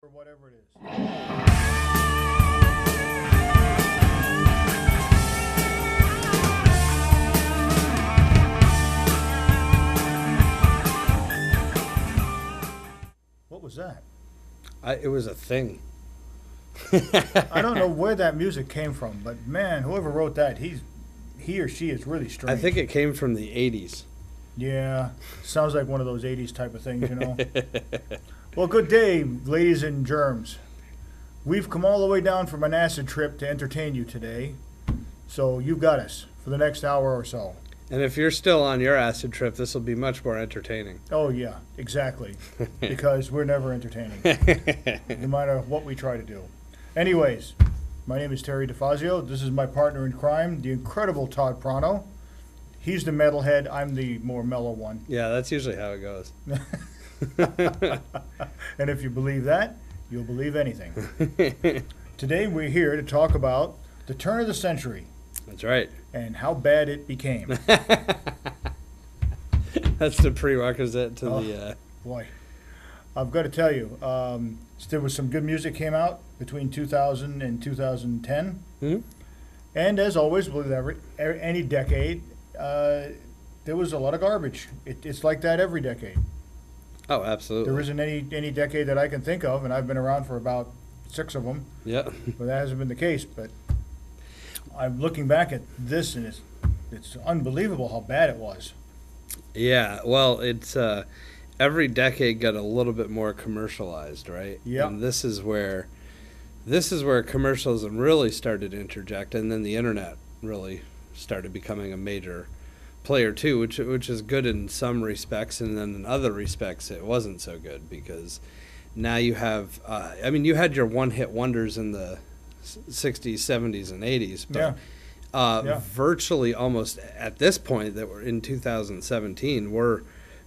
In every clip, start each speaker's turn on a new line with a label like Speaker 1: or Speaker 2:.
Speaker 1: or whatever it is. What was that?
Speaker 2: It was a thing.
Speaker 1: I don't know where that music came from, but man, whoever wrote that, he or she is really strange.
Speaker 2: I think it came from the 80s.
Speaker 1: Yeah, sounds like one of those 80s type of things, you know. Well, good day, ladies and germs. We've come all the way down from an acid trip to entertain you today, so you've got us for the next hour or so.
Speaker 2: And if you're still on your acid trip, this will be much more entertaining.
Speaker 1: Oh, yeah, exactly, because we're never entertaining, no matter what we try to do. Anyways, my name is Terry Difazio. This is my partner in crime, the incredible Todd Pronto. He's the metalhead. I'm the more mellow one.
Speaker 2: Yeah, that's usually how it goes.
Speaker 1: And if you believe that, you'll believe anything. Today we're here to talk about the turn of the century
Speaker 2: That's right.
Speaker 1: and how bad it became.
Speaker 2: That's the prerequisite to the...
Speaker 1: Boy, I've got to tell you, there was some good music came out between 2000 and 2010. And as always, with any decade, there was a lot of garbage. It's like that every decade.
Speaker 2: Oh, absolutely.
Speaker 1: There isn't any decade that I can think of, and I've been around for about 6 of them.
Speaker 2: Yeah.
Speaker 1: But that hasn't been the case. But I'm looking back at this, and it's unbelievable how bad it was.
Speaker 2: Yeah, well, it's every decade got a little bit more commercialized, right?
Speaker 1: Yeah.
Speaker 2: And this is where commercialism really started to interject, and then the internet really started becoming a major player too, which is good in some respects, and then in other respects it wasn't so good, because now you have you had your one-hit wonders in the 60s, 70s, and 80s, but virtually almost at this point that we're in 2017, we're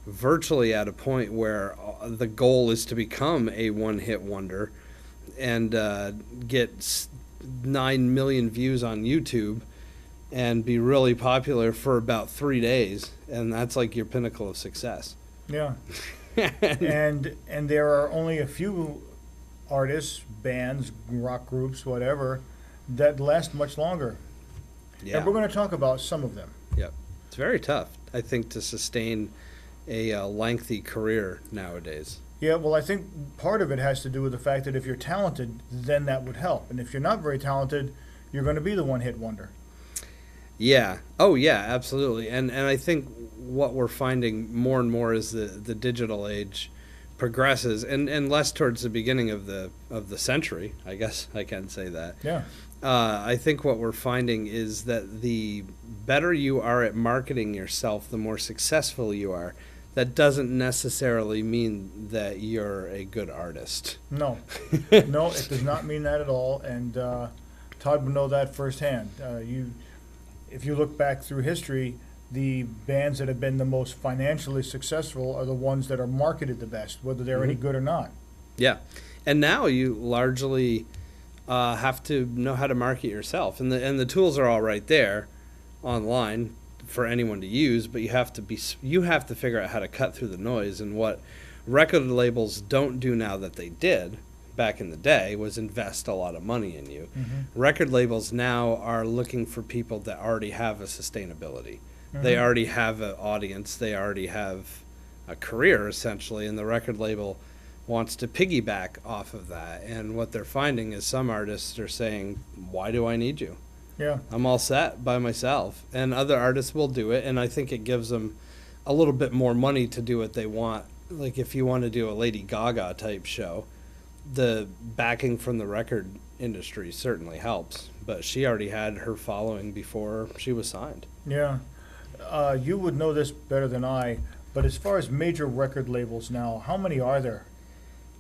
Speaker 2: virtually at a point where the goal is to become a one-hit wonder and get 9 million views on YouTube and be really popular for about 3 days, and that's like your pinnacle of success.
Speaker 1: Yeah. and there are only a few artists, bands, rock groups, whatever, that last much longer.
Speaker 2: Yeah.
Speaker 1: And we're going to talk about some of them.
Speaker 2: Yep. It's very tough, I think, to sustain a lengthy career nowadays.
Speaker 1: Yeah, well, I think part of it has to do with the fact that if you're talented, then that would help. And if you're not very talented, you're going to be the one-hit wonder.
Speaker 2: Yeah. Oh, yeah, absolutely. And I think what we're finding more and more as the digital age progresses, and less towards the beginning of the century, I guess I can say that.
Speaker 1: Yeah.
Speaker 2: I think what we're finding is that the better you are at marketing yourself, the more successful you are. That doesn't necessarily mean that you're a good artist.
Speaker 1: No. No, it does not mean that at all. And Todd would know that firsthand. If you look back through history, the bands that have been the most financially successful are the ones that are marketed the best, whether they're any good or not.
Speaker 2: Yeah. And now you largely have to know how to market yourself. And the tools are all right there online for anyone to use, but you have to figure out how to cut through the noise. And what record labels don't do now that they did back in the day was invest a lot of money in you. Record labels now are looking for people that already have a sustainability. They already have an audience. They already have a career, essentially, and the record label wants to piggyback off of that. And what they're finding is some artists are saying, why do I need you?
Speaker 1: Yeah.
Speaker 2: I'm all set by myself. And other artists will do it, and I think it gives them a little bit more money to do what they want. Like if you want to do a Lady Gaga type show, the backing from the record industry certainly helps, but she already had her following before she was signed.
Speaker 1: Yeah. You would know this better than I, but as far as major record labels now, how many are there?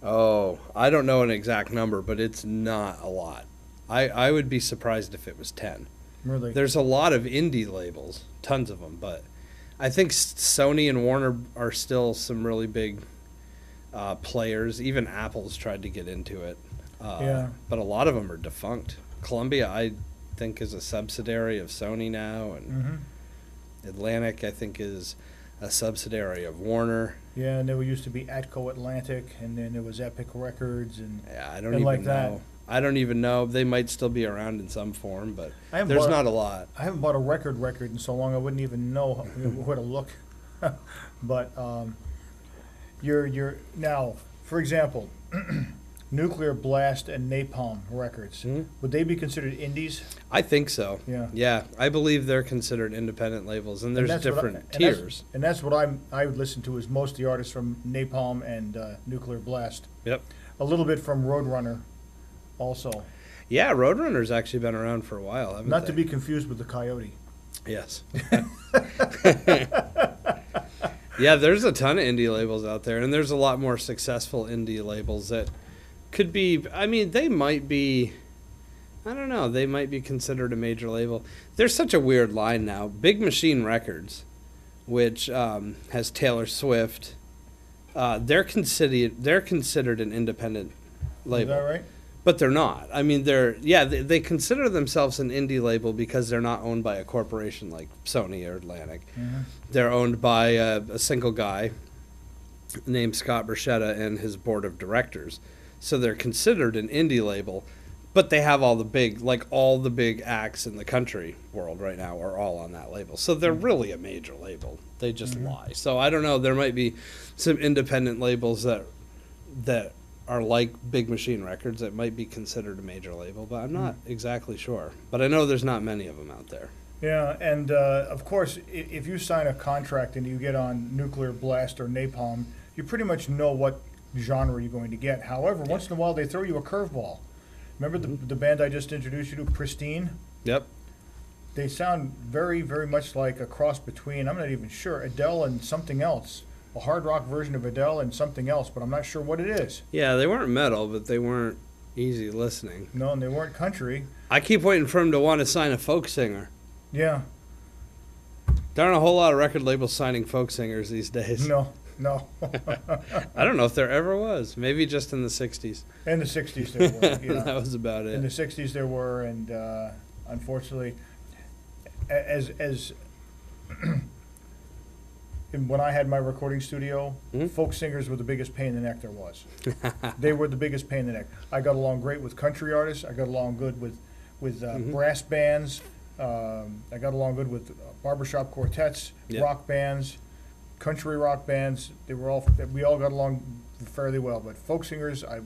Speaker 2: Oh, I don't know an exact number, but it's not a lot. I would be surprised if it was 10.
Speaker 1: Really?
Speaker 2: There's a lot of indie labels, tons of them, but I think Sony and Warner are still some really big players. Even Apple's tried to get into it. But a lot of them are defunct. Columbia, I think, is a subsidiary of Sony now, and Atlantic, I think, is a subsidiary of Warner.
Speaker 1: Yeah, and there used to be Atco Atlantic, and then there was Epic Records, and
Speaker 2: Yeah, I don't
Speaker 1: and
Speaker 2: even
Speaker 1: like
Speaker 2: know.
Speaker 1: that.
Speaker 2: I don't even know. They might still be around in some form, but
Speaker 1: I haven't
Speaker 2: there's
Speaker 1: bought
Speaker 2: not a lot.
Speaker 1: I haven't bought a record in so long I wouldn't even know where to look. But you're now, for example, Nuclear Blast and Napalm Records.
Speaker 2: Mhm.
Speaker 1: Would they be considered indies?
Speaker 2: I think so.
Speaker 1: Yeah.
Speaker 2: Yeah, I believe they're considered independent labels, and there's
Speaker 1: that's what
Speaker 2: different
Speaker 1: and that's-
Speaker 2: tiers.
Speaker 1: And that's what I would listen to is most of the artists from Napalm and Nuclear Blast.
Speaker 2: Yep.
Speaker 1: A little bit from Roadrunner also.
Speaker 2: Yeah, Roadrunner's actually been around for a while, haven't
Speaker 1: Not
Speaker 2: they?
Speaker 1: to be confused with the Coyote.
Speaker 2: Yes. Yeah, there's a ton of indie labels out there, and there's a lot more successful indie labels that could be, I mean, they might be, I don't know, they might be considered a major label. There's such a weird line now. Big Machine Records, which has Taylor Swift, they're considered an independent label.
Speaker 1: Is that right?
Speaker 2: But they're not. I mean, they consider themselves an indie label because they're not owned by a corporation like Sony or Atlantic.
Speaker 1: Mm-hmm.
Speaker 2: They're owned by a single guy named Scott Borchetta and his board of directors. So they're considered an indie label, but they have all the big acts in the country world right now are all on that label. So they're really a major label. They just lie. So I don't know. There might be some independent labels that are like Big Machine Records that might be considered a major label, but I'm not exactly sure. But I know there's not many of them out there.
Speaker 1: Yeah, and of course, if you sign a contract and you get on Nuclear Blast or Napalm, you pretty much know what genre you're going to get. However, once in a while they throw you a curveball. Remember the band I just introduced you to, Pristine?
Speaker 2: Yep.
Speaker 1: They sound very, very much like a cross between, I'm not even sure, Adele and something else. A hard rock version of Adele and something else, but I'm not sure what it is.
Speaker 2: Yeah, they weren't metal, but they weren't easy listening.
Speaker 1: No, and they weren't country.
Speaker 2: I keep waiting for him to want to sign a folk singer.
Speaker 1: Yeah.
Speaker 2: There aren't a whole lot of record labels signing folk singers these days.
Speaker 1: No.
Speaker 2: I don't know if there ever was. Maybe just in the 60s.
Speaker 1: In the 60s there were. Yeah.
Speaker 2: That was about it.
Speaker 1: In the 60s there were, and unfortunately, as when I had my recording studio, folk singers were the biggest pain in the neck there was. They were the biggest pain in the neck. I got along great with country artists. I got along good with brass bands. I got along good with barbershop quartets, rock bands, country rock bands. We all got along fairly well. But folk singers, I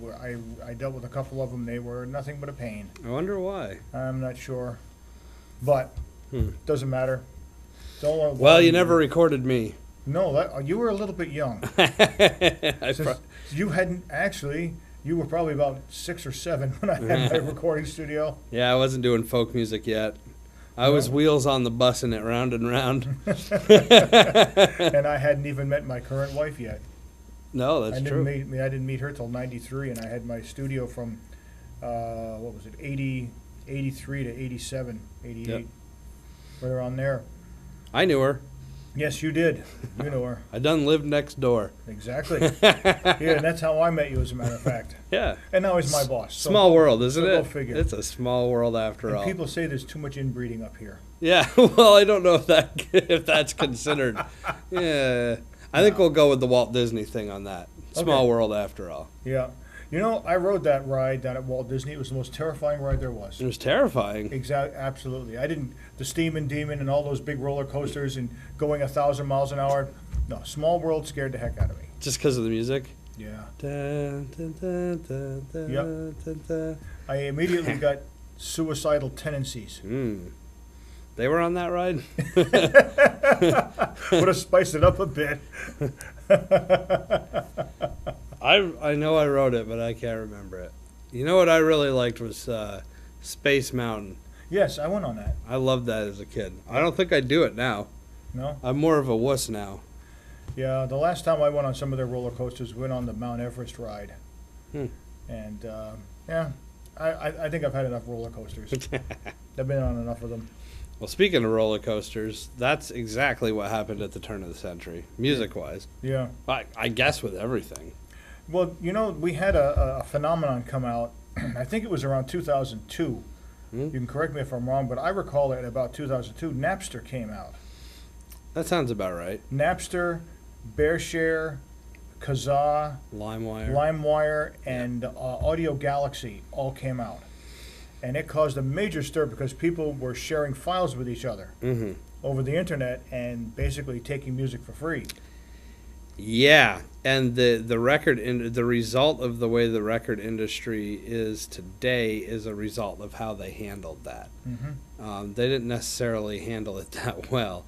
Speaker 1: dealt with a couple of them. They were nothing but a pain.
Speaker 2: I wonder why.
Speaker 1: I'm not sure, but doesn't matter.
Speaker 2: Well, you never recorded me.
Speaker 1: No, you were a little bit young. You hadn't actually. You were probably about 6 or 7 when I had my recording studio.
Speaker 2: Yeah, I wasn't doing folk music yet. I was wheels on the bus and it round and round.
Speaker 1: And I hadn't even met my current wife yet.
Speaker 2: No, that's true.
Speaker 1: I didn't meet her till '93, and I had my studio from 83 to 87, 88, right around there.
Speaker 2: I knew her.
Speaker 1: Yes, you did. You know her.
Speaker 2: I done lived next door.
Speaker 1: Exactly. Yeah, and that's how I met you, as a matter of fact.
Speaker 2: Yeah.
Speaker 1: And now he's my boss. So
Speaker 2: small world, isn't it?
Speaker 1: Go figure.
Speaker 2: It's a small world after all.
Speaker 1: People say there's too much inbreeding up here.
Speaker 2: Yeah, well, I don't know if that's considered. Yeah. I think we'll go with the Walt Disney thing on that. Small world after all.
Speaker 1: Yeah. You know, I rode that ride down at Walt Disney. It was the most terrifying ride there was.
Speaker 2: It was terrifying.
Speaker 1: Absolutely. The Steamin' Demon and all those big roller coasters and going 1,000 miles an hour. No, Small World scared the heck out of me.
Speaker 2: Just because of the music?
Speaker 1: Yeah.
Speaker 2: Dun, dun, dun, dun, dun,
Speaker 1: Yep.
Speaker 2: dun, dun.
Speaker 1: I immediately got suicidal tendencies.
Speaker 2: They were on that ride?
Speaker 1: Would have spiced it up a bit.
Speaker 2: I know I wrote it, but I can't remember it. You know what I really liked was Space Mountain.
Speaker 1: Yes, I went on that.
Speaker 2: I loved that as a kid. I don't think I'd do it now.
Speaker 1: No?
Speaker 2: I'm more of a wuss now.
Speaker 1: Yeah, the last time I went on some of their roller coasters, we went on the Mount Everest ride. And, yeah, I think I've had enough roller coasters. I've been on enough of them.
Speaker 2: Well, speaking of roller coasters, that's exactly what happened at the turn of the century, music-wise.
Speaker 1: Yeah.
Speaker 2: I guess with everything.
Speaker 1: Well, you know, we had a phenomenon come out, I think it was around 2002. You can correct me if I'm wrong, but I recall that about 2002, Napster came out.
Speaker 2: That sounds about right.
Speaker 1: Napster, BearShare, Kazaa, LimeWire, and Audio Galaxy all came out. And it caused a major stir because people were sharing files with each other over the internet and basically taking music for free.
Speaker 2: Yeah, and the result of the way the record industry is today is a result of how they handled that. They didn't necessarily handle it that well.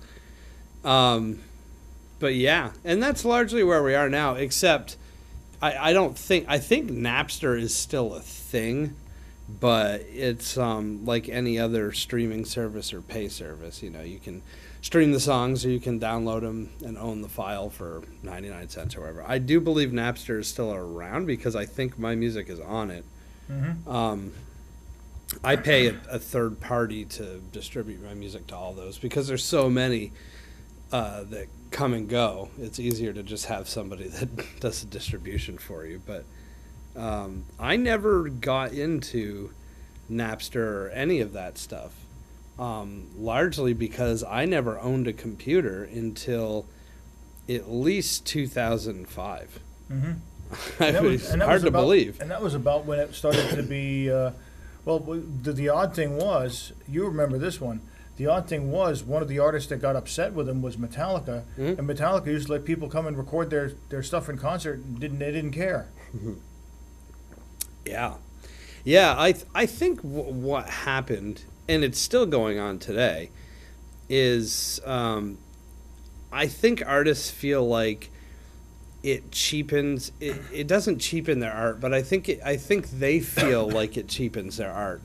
Speaker 2: But yeah, and that's largely where we are now, except I think Napster is still a thing, but it's like any other streaming service or pay service. You know, you can stream the songs or you can download them and own the file for 99 cents or whatever. I do believe Napster is still around because I think my music is on it. I pay a third party to distribute my music to all those because there's so many that come and go. It's easier to just have somebody that does the distribution for you. But I never got into Napster or any of that stuff, largely because I never owned a computer until at least 2005. It's hard to believe.
Speaker 1: And that was about when it started to be, the odd thing was, you remember this one, the odd thing was one of the artists that got upset with him was Metallica, and Metallica used to let people come and record their stuff in concert, and they didn't care.
Speaker 2: Yeah, I think what happened, and it's still going on today, is I think artists feel like it cheapens. It doesn't cheapen their art, but I think they feel like it cheapens their art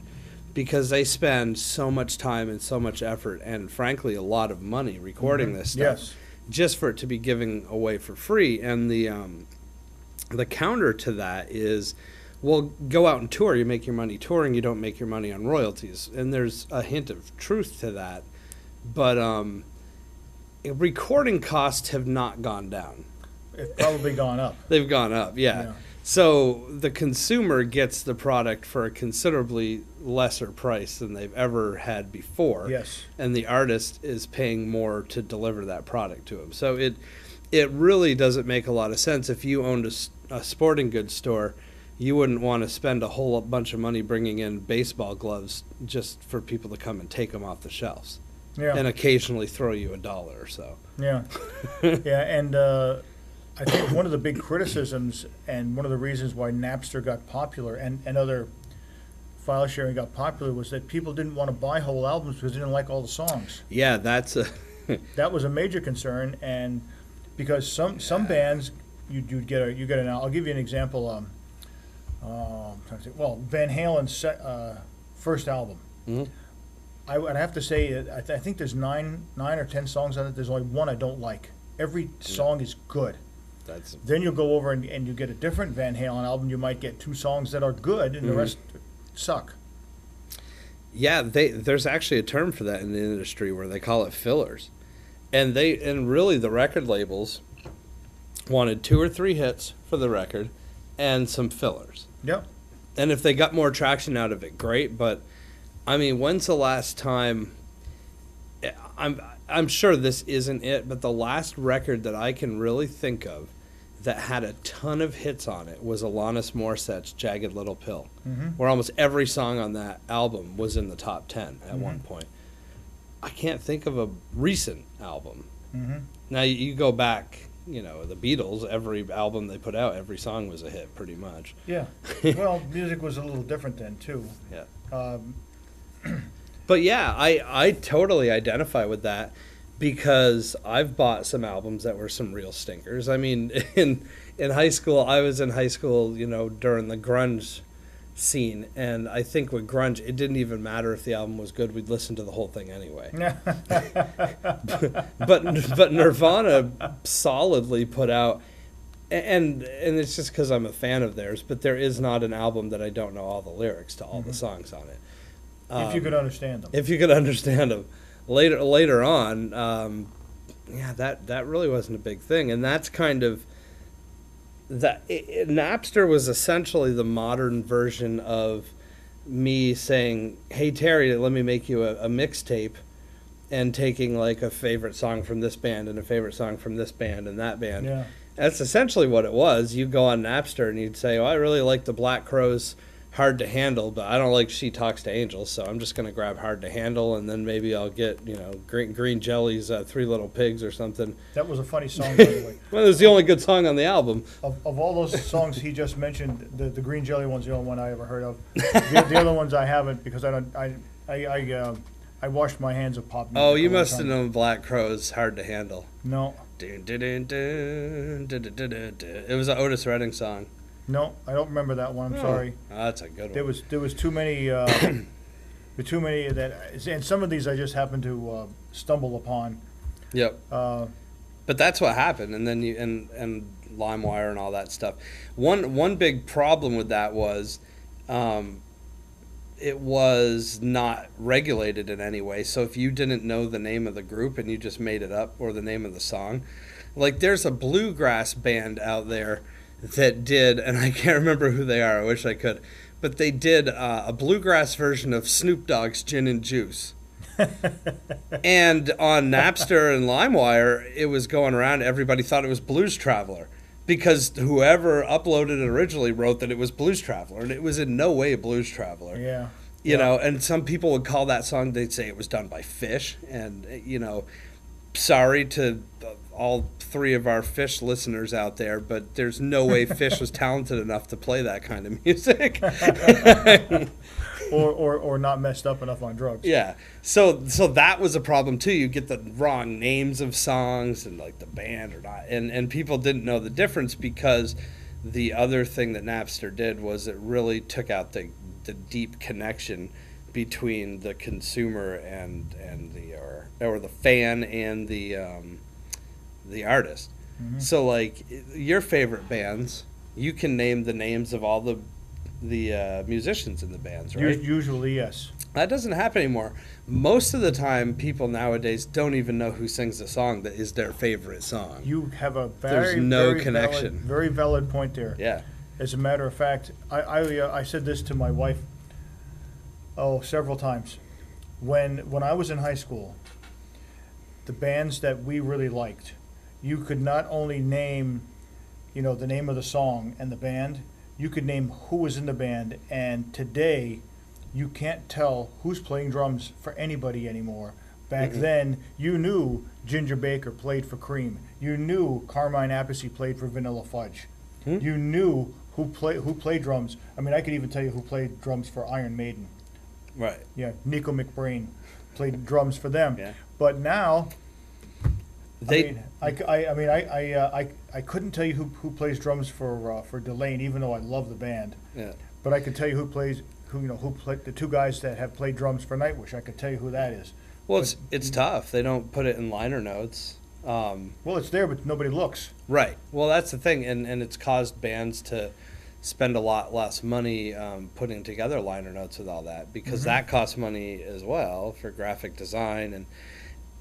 Speaker 2: because they spend so much time and so much effort and, frankly, a lot of money recording this stuff just for it to be given away for free. And the counter to that is, well, go out and tour. You make your money touring. You don't make your money on royalties. And there's a hint of truth to that. But recording costs have not gone down.
Speaker 1: It's probably gone up.
Speaker 2: They've gone up, yeah. So the consumer gets the product for a considerably lesser price than they've ever had before.
Speaker 1: Yes.
Speaker 2: And the artist is paying more to deliver that product to them. So it really doesn't make a lot of sense. If you owned a sporting goods store, you wouldn't want to spend a whole bunch of money bringing in baseball gloves just for people to come and take them off the shelves.
Speaker 1: Yeah.
Speaker 2: And occasionally throw you $1 or so.
Speaker 1: Yeah. And I think one of the big criticisms and one of the reasons why Napster got popular and other file sharing got popular was that people didn't want to buy whole albums because they didn't like all the songs.
Speaker 2: Yeah, that's
Speaker 1: that was a major concern, and because some bands you get an. I'll give you an example. Van Halen's first album. I would have to say I think there's nine or 10 songs on it. There's only one I don't like. Every song is good. Then you'll go over and you get a different Van Halen album. You might get 2 songs that are good, and the rest suck.
Speaker 2: Yeah, there's actually a term for that in the industry where they call it fillers, and really the record labels wanted 2 or 3 hits for the record and some fillers.
Speaker 1: Yep.
Speaker 2: And if they got more traction out of it, great. But I mean, when's the last time? I'm sure this isn't it, but the last record that I can really think of that had a ton of hits on it was Alanis Morissette's Jagged Little Pill, where almost every song on that album was in the top 10 at one point. I can't think of a recent album. Now, you go back, the Beatles, every album they put out, every song was a hit pretty much.
Speaker 1: Yeah. Well, music was a little different then, too.
Speaker 2: Yeah. But yeah, I totally identify with that because I've bought some albums that were some real stinkers. I mean, in high school, I was in high school, during the grunge scene, and I think with grunge, it didn't even matter if the album was good. We'd listen to the whole thing anyway. but Nirvana solidly put out, and it's just because I'm a fan of theirs, but there is not an album that I don't know all the lyrics to all the songs on it.
Speaker 1: If you could understand them.
Speaker 2: If you could understand them. Later on, that really wasn't a big thing. And that's kind of... Napster was essentially the modern version of me saying, hey, Terry, let me make you a mixtape. and taking like a favorite song from this band and a favorite song from this band and that band.
Speaker 1: Yeah.
Speaker 2: That's essentially what it was. You go on Napster and you'd say, "Oh, I really like the Black Crowes Hard to Handle, but I don't like She Talks to Angels, so I'm just going to grab Hard to Handle, and then maybe I'll get, Green Jelly's Three Little Pigs or something."
Speaker 1: That was a funny song, by the way.
Speaker 2: Well, it was the only good song on the album.
Speaker 1: Of all those songs he just mentioned, the Green Jelly one's the only one I ever heard of. The other ones I haven't, because I washed my hands of pop music.
Speaker 2: Oh, you
Speaker 1: a long
Speaker 2: must have
Speaker 1: time.
Speaker 2: known Black Crowes Hard to Handle.
Speaker 1: No,
Speaker 2: Dun, dun, dun, dun, dun, dun, dun, dun, dun. It was an Otis Redding song.
Speaker 1: no, I don't remember that one. I'm sorry.
Speaker 2: Oh, that's a good one.
Speaker 1: There was too many. Too many that, and some of these I just happened to stumble upon.
Speaker 2: Yep.
Speaker 1: Uh,
Speaker 2: But that's what happened, and then and LimeWire and all that stuff. One big problem with that was, it was not regulated in any way. So if you didn't know the name of the group and you just made it up, or the name of the song, like there's a bluegrass band out there that did, and I can't remember who they are. I wish I could, but they did a bluegrass version of Snoop Dogg's Gin and Juice. And on Napster and LimeWire, it was going around. Everybody thought it was Blues Traveler, because whoever uploaded it originally wrote that it was Blues Traveler, and it was in no way Blues Traveler.
Speaker 1: yeah.
Speaker 2: You know, and some people would call that song, they'd say it was done by Fish, and, sorry to all three of our Fish listeners out there, but there's no way Fish was talented enough to play that kind of music.
Speaker 1: Or not messed up enough on drugs.
Speaker 2: Yeah. So that was a problem too. You get the wrong names of songs and like the band or not. And people didn't know the difference, because the other thing that Napster did was it really took out the deep connection between the consumer and the or the fan and the artist.
Speaker 1: Mm-hmm.
Speaker 2: So like your favorite bands, you can name the names of all the musicians in the bands, right?
Speaker 1: Usually, yes.
Speaker 2: That doesn't happen anymore. Most of the time, people nowadays don't even know who sings the song that is their favorite song.
Speaker 1: You have a
Speaker 2: There's
Speaker 1: very,
Speaker 2: no
Speaker 1: very
Speaker 2: connection.
Speaker 1: very valid point there.
Speaker 2: Yeah.
Speaker 1: As a matter of fact, I said this to my wife several times. When I was in high school, the bands that we really liked, you could not only name, the name of the song and the band, you could name who was in the band. And today, you can't tell who's playing drums for anybody anymore. Back then, you knew Ginger Baker played for Cream. You knew Carmine Appice played for Vanilla Fudge. You knew who played drums. I mean, I could even tell you who played drums for Iron Maiden.
Speaker 2: Right.
Speaker 1: Yeah, Nico McBrain played drums for them.
Speaker 2: Yeah.
Speaker 1: But now,
Speaker 2: They
Speaker 1: I couldn't tell you who plays drums for Delane, even though I love the band.
Speaker 2: yeah.
Speaker 1: But I could tell you who played the two guys that have played drums for Nightwish. I could tell you who that is.
Speaker 2: Well, it's tough. They don't put it in liner notes.
Speaker 1: Well, it's there, but nobody looks.
Speaker 2: Right. Well, that's the thing, and it's caused bands to spend a lot less money putting together liner notes with all that, because that costs money as well for graphic design. And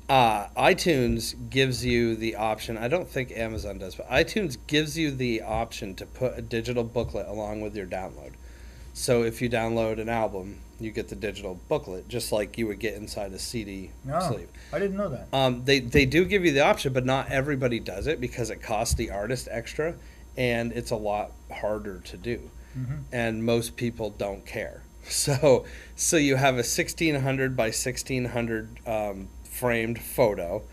Speaker 2: iTunes gives you the option. I don't think Amazon does, but iTunes gives you the option to put a digital booklet along with your download. So if you download an album, you get the digital booklet, just like you would get inside a CD sleeve.
Speaker 1: I didn't know that.
Speaker 2: They do give you the option, but not everybody does it, because it costs the artist extra, and it's a lot harder to do. And most people don't care. So you have a 1600 by 1600 framed photo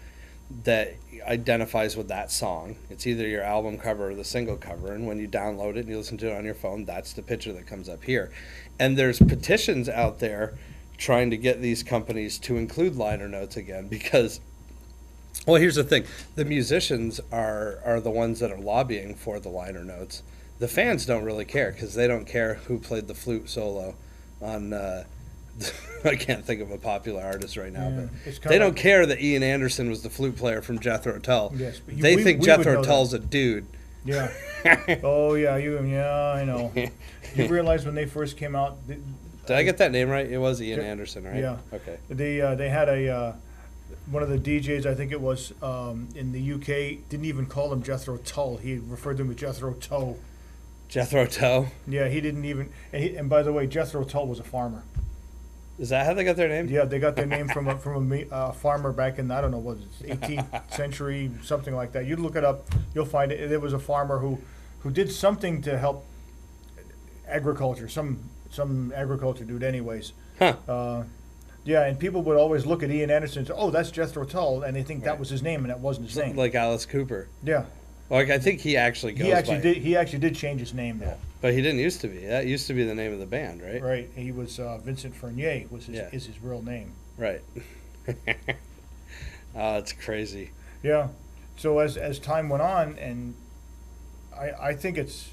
Speaker 2: that identifies with that song. It's either your album cover or the single cover, and when you download it and you listen to it on your phone, that's the picture that comes up here. And there's petitions out there trying to get these companies to include liner notes again, because, well, here's the thing. The musicians are the ones that are lobbying for the liner notes. The fans don't really care, because they don't care who played the flute solo on I can't think of a popular artist right now, but they don't care that Ian Anderson was the flute player from Jethro Tull.
Speaker 1: Yes, but
Speaker 2: they think
Speaker 1: we
Speaker 2: Jethro
Speaker 1: would know
Speaker 2: Tull's a dude.
Speaker 1: Yeah. Oh yeah, I know. You realize when they first came out?
Speaker 2: Did I get that name right? It was Ian Anderson, right?
Speaker 1: Yeah.
Speaker 2: Okay.
Speaker 1: They had one of the DJs, I think it was in the UK, didn't even call him Jethro Tull. He referred to him as Jethro Tull.
Speaker 2: Jethro Tull.
Speaker 1: Yeah, he didn't even. And by the way, Jethro Tull was a farmer.
Speaker 2: Is that how they got their name?
Speaker 1: Yeah, they got their name from a farmer back in, I don't know, what was it, 18th century, something like that. You look it up, you'll find it. There was a farmer who did something to help agriculture, some agriculture dude anyways.
Speaker 2: Huh.
Speaker 1: Yeah, and people would always look at Ian Anderson and say, oh, that's Jethro Tull, and they think that was his name, and that wasn't his name.
Speaker 2: Like Alice Cooper.
Speaker 1: Yeah.
Speaker 2: Like, I think he actually goes
Speaker 1: He actually did change his name, though.
Speaker 2: But he didn't used to be. That used to be the name of the band, right?
Speaker 1: Right. He was Vincent Fournier is his real name.
Speaker 2: Right. Oh, it's crazy.
Speaker 1: Yeah. So as time went on, and I think it's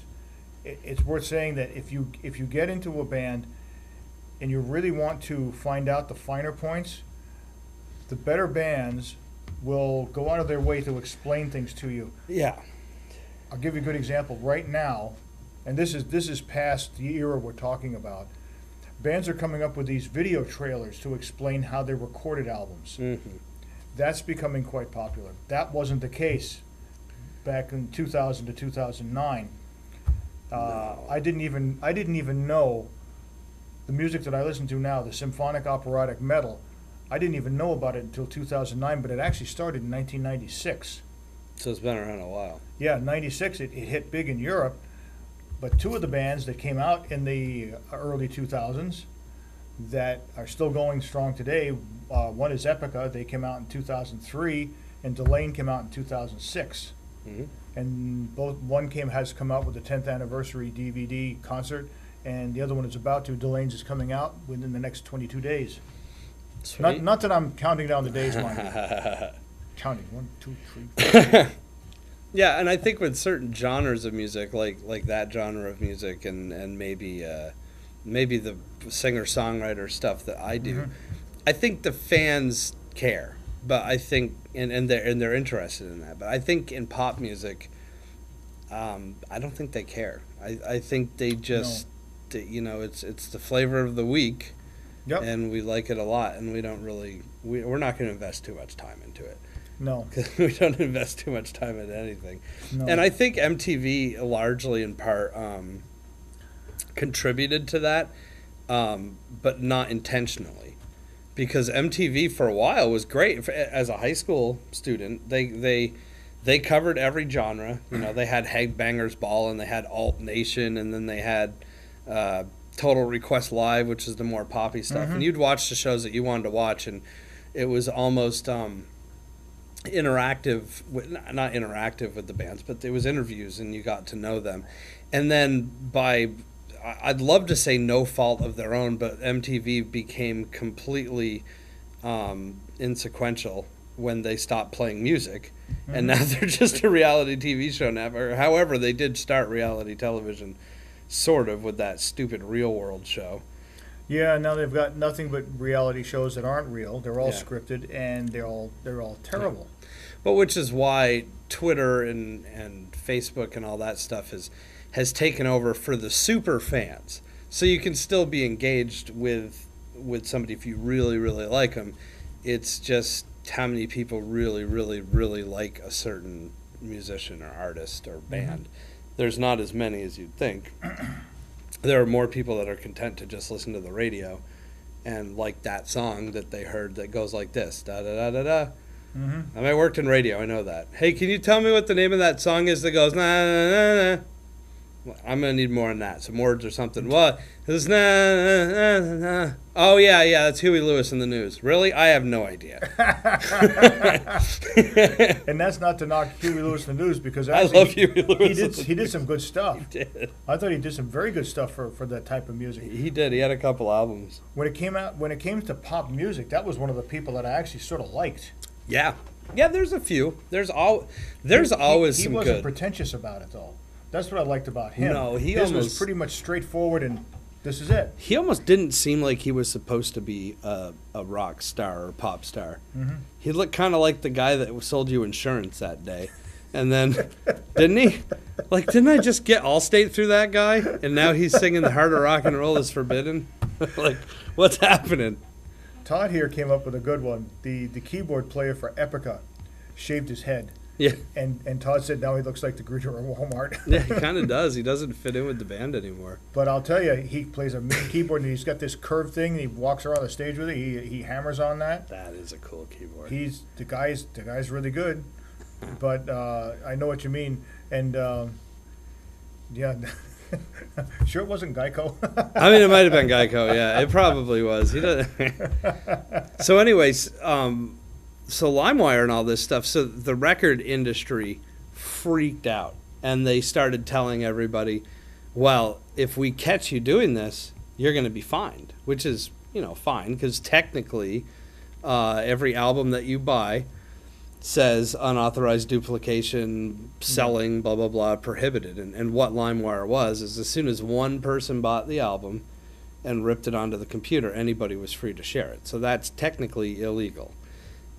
Speaker 1: worth saying that if you get into a band and you really want to find out the finer points, the better bands will go out of their way to explain things to you.
Speaker 2: Yeah.
Speaker 1: I'll give you a good example. Right now, and this is past the era we're talking about, bands are coming up with these video trailers to explain how they recorded albums.
Speaker 2: Mm-hmm.
Speaker 1: That's becoming quite popular. That wasn't the case back in 2000 to 2009.
Speaker 2: No.
Speaker 1: I didn't even know the music that I listen to now, the symphonic operatic metal. I didn't even know about it until 2009, but it actually started in 1996.
Speaker 2: So it's been around a while.
Speaker 1: Yeah, 96, it hit big in Europe, but two of the bands that came out in the early 2000s that are still going strong today, one is Epica, they came out in 2003, and Delane came out in 2006.
Speaker 2: Mm-hmm.
Speaker 1: And one has come out with the 10th anniversary DVD concert, and the other one is about to. Delane's is coming out within the next 22 days.
Speaker 2: Sweet.
Speaker 1: Not that I'm counting down the days, mind you. Counting 1, 2, 3, 4.
Speaker 2: Yeah, and I think with certain genres of music, like that genre of music, and maybe the singer-songwriter stuff that I do,
Speaker 1: Mm-hmm.
Speaker 2: I think the fans care. But I think and they're interested in that. But I think in pop music, I don't think they care. I think they just it's the flavor of the week.
Speaker 1: Yep.
Speaker 2: And we like it a lot, and we don't really we're not going to invest too much time into it.
Speaker 1: No.
Speaker 2: Because we don't invest too much time into anything.
Speaker 1: No.
Speaker 2: And I think MTV largely in part contributed to that, but not intentionally. Because MTV for a while was great. As a high school student, they covered every genre. You know, they had Headbangers Ball, and they had Alt Nation, and then they had Total Request Live, which is the more poppy stuff.
Speaker 1: Mm-hmm.
Speaker 2: And you'd watch the shows that you wanted to watch, and it was almost interactive, not interactive with the bands, but it was interviews, and you got to know them. And then I'd love to say no fault of their own, but MTV became completely insequential when they stopped playing music. Mm-hmm. And now they're just a reality TV show now. However, they did start reality television sort of with that stupid Real World show.
Speaker 1: Yeah, now they've got nothing but reality shows that aren't real. They're all scripted, and they're all terrible.
Speaker 2: But which is why Twitter and Facebook and all that stuff has taken over for the super fans. So you can still be engaged with somebody if you really, really like them. It's just how many people really, really, really like a certain musician or artist or band. Mm-hmm. There's not as many as you'd think. There are more people that are content to just listen to the radio and like that song that they heard that goes like this, da-da-da-da-da. Mm-hmm. I mean, I worked in radio, I know that. Hey, can you tell me what the name of that song is that goes, na-na-na-na? I'm going to need more on that, some words or something. What? This na-na-na-na. Oh, yeah, that's Huey Lewis in the News. Really? I have no idea.
Speaker 1: And that's not to knock Huey Lewis in the News, because
Speaker 2: I love Huey Lewis.
Speaker 1: He did some good stuff.
Speaker 2: He did.
Speaker 1: I thought he did some very good stuff for that type of music.
Speaker 2: He did. He had a couple albums.
Speaker 1: When it came to pop music, that was one of the people that I actually sort of liked.
Speaker 2: Yeah. Yeah, there's a few. There's always some good.
Speaker 1: He wasn't pretentious about it, though. That's what I liked about him.
Speaker 2: No,
Speaker 1: His was pretty much straightforward, and this is it.
Speaker 2: He almost didn't seem like he was supposed to be a rock star or pop star. Mm-hmm. He looked kind of like the guy that sold you insurance that day. And then, didn't he? Like, didn't I just get Allstate through that guy? And now he's singing The Heart of Rock and Roll is Forbidden? Like, what's happening?
Speaker 1: Todd here came up with a good one. The keyboard player for Epica shaved his head.
Speaker 2: Yeah.
Speaker 1: And Todd said now he looks like the greeter at Walmart.
Speaker 2: Yeah, he kind of does. He doesn't fit in with the band anymore.
Speaker 1: But I'll tell you, he plays a mean keyboard, and he's got this curved thing. And he walks around the stage with it. He hammers on that.
Speaker 2: That is a cool keyboard.
Speaker 1: The guy's really good. But I know what you mean, and yeah. Sure, it wasn't Geico.
Speaker 2: I mean, it might have been Geico. Yeah, it probably was. He doesn't. So, anyways, so LimeWire and all this stuff. So the record industry freaked out, and they started telling everybody, "Well, if we catch you doing this, you're going to be fined," which is, fine, because technically, every album that you buy says unauthorized duplication, selling, blah, blah, blah, prohibited. And what LimeWire was is as soon as one person bought the album and ripped it onto the computer, anybody was free to share it. So that's technically illegal.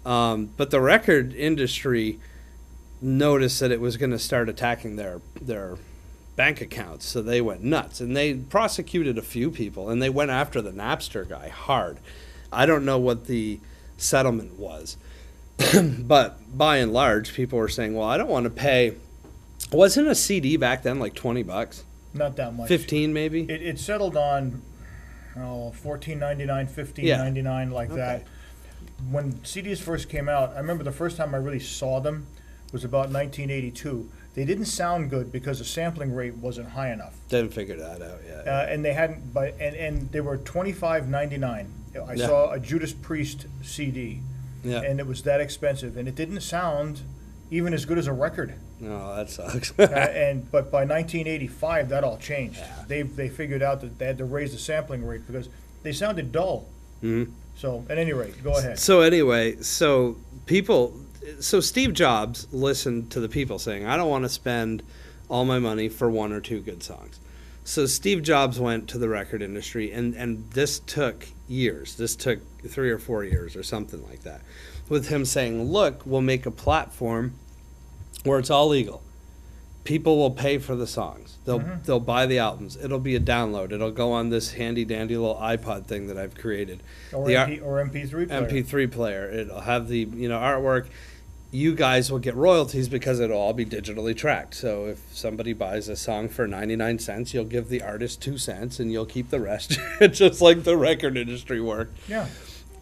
Speaker 2: But the record industry noticed that it was going to start attacking their bank accounts, so they went nuts. And they prosecuted a few people, and they went after the Napster guy hard. I don't know what the settlement was. But by and large, people were saying, well, I don't want to pay. Wasn't a CD back then like $20?
Speaker 1: Not that much.
Speaker 2: 15 maybe?
Speaker 1: It settled on $14.99, $15.99, like that. When CDs first came out, I remember the first time I really saw them was about 1982. They didn't sound good because the sampling rate wasn't high enough.
Speaker 2: Didn't figure that out yet.
Speaker 1: And they hadn't, and they were $25.99. I saw a Judas Priest CD.
Speaker 2: Yeah.
Speaker 1: And it was that expensive, and it didn't sound even as good as a record.
Speaker 2: No, that sucks.
Speaker 1: But by 1985, that all changed.
Speaker 2: Yeah.
Speaker 1: They figured out that they had to raise the sampling rate because they sounded dull.
Speaker 2: Mm-hmm.
Speaker 1: So at any rate, go ahead.
Speaker 2: So anyway, so Steve Jobs listened to the people saying, I don't want to spend all my money for one or two good songs. So Steve Jobs went to the record industry, and this took years. This took 3 or 4 years or something like that, with him saying, look, we'll make a platform where it's all legal. People will pay for the songs. They'll buy the albums. It'll be a download. It'll go on this handy-dandy little iPod thing that I've created.
Speaker 1: Or MP3 player.
Speaker 2: MP3 player. It'll have the artwork. You guys will get royalties because it'll all be digitally tracked. So if somebody buys a song for 99 cents, you'll give the artist 2 cents and you'll keep the rest, just like the record industry worked.
Speaker 1: Yeah.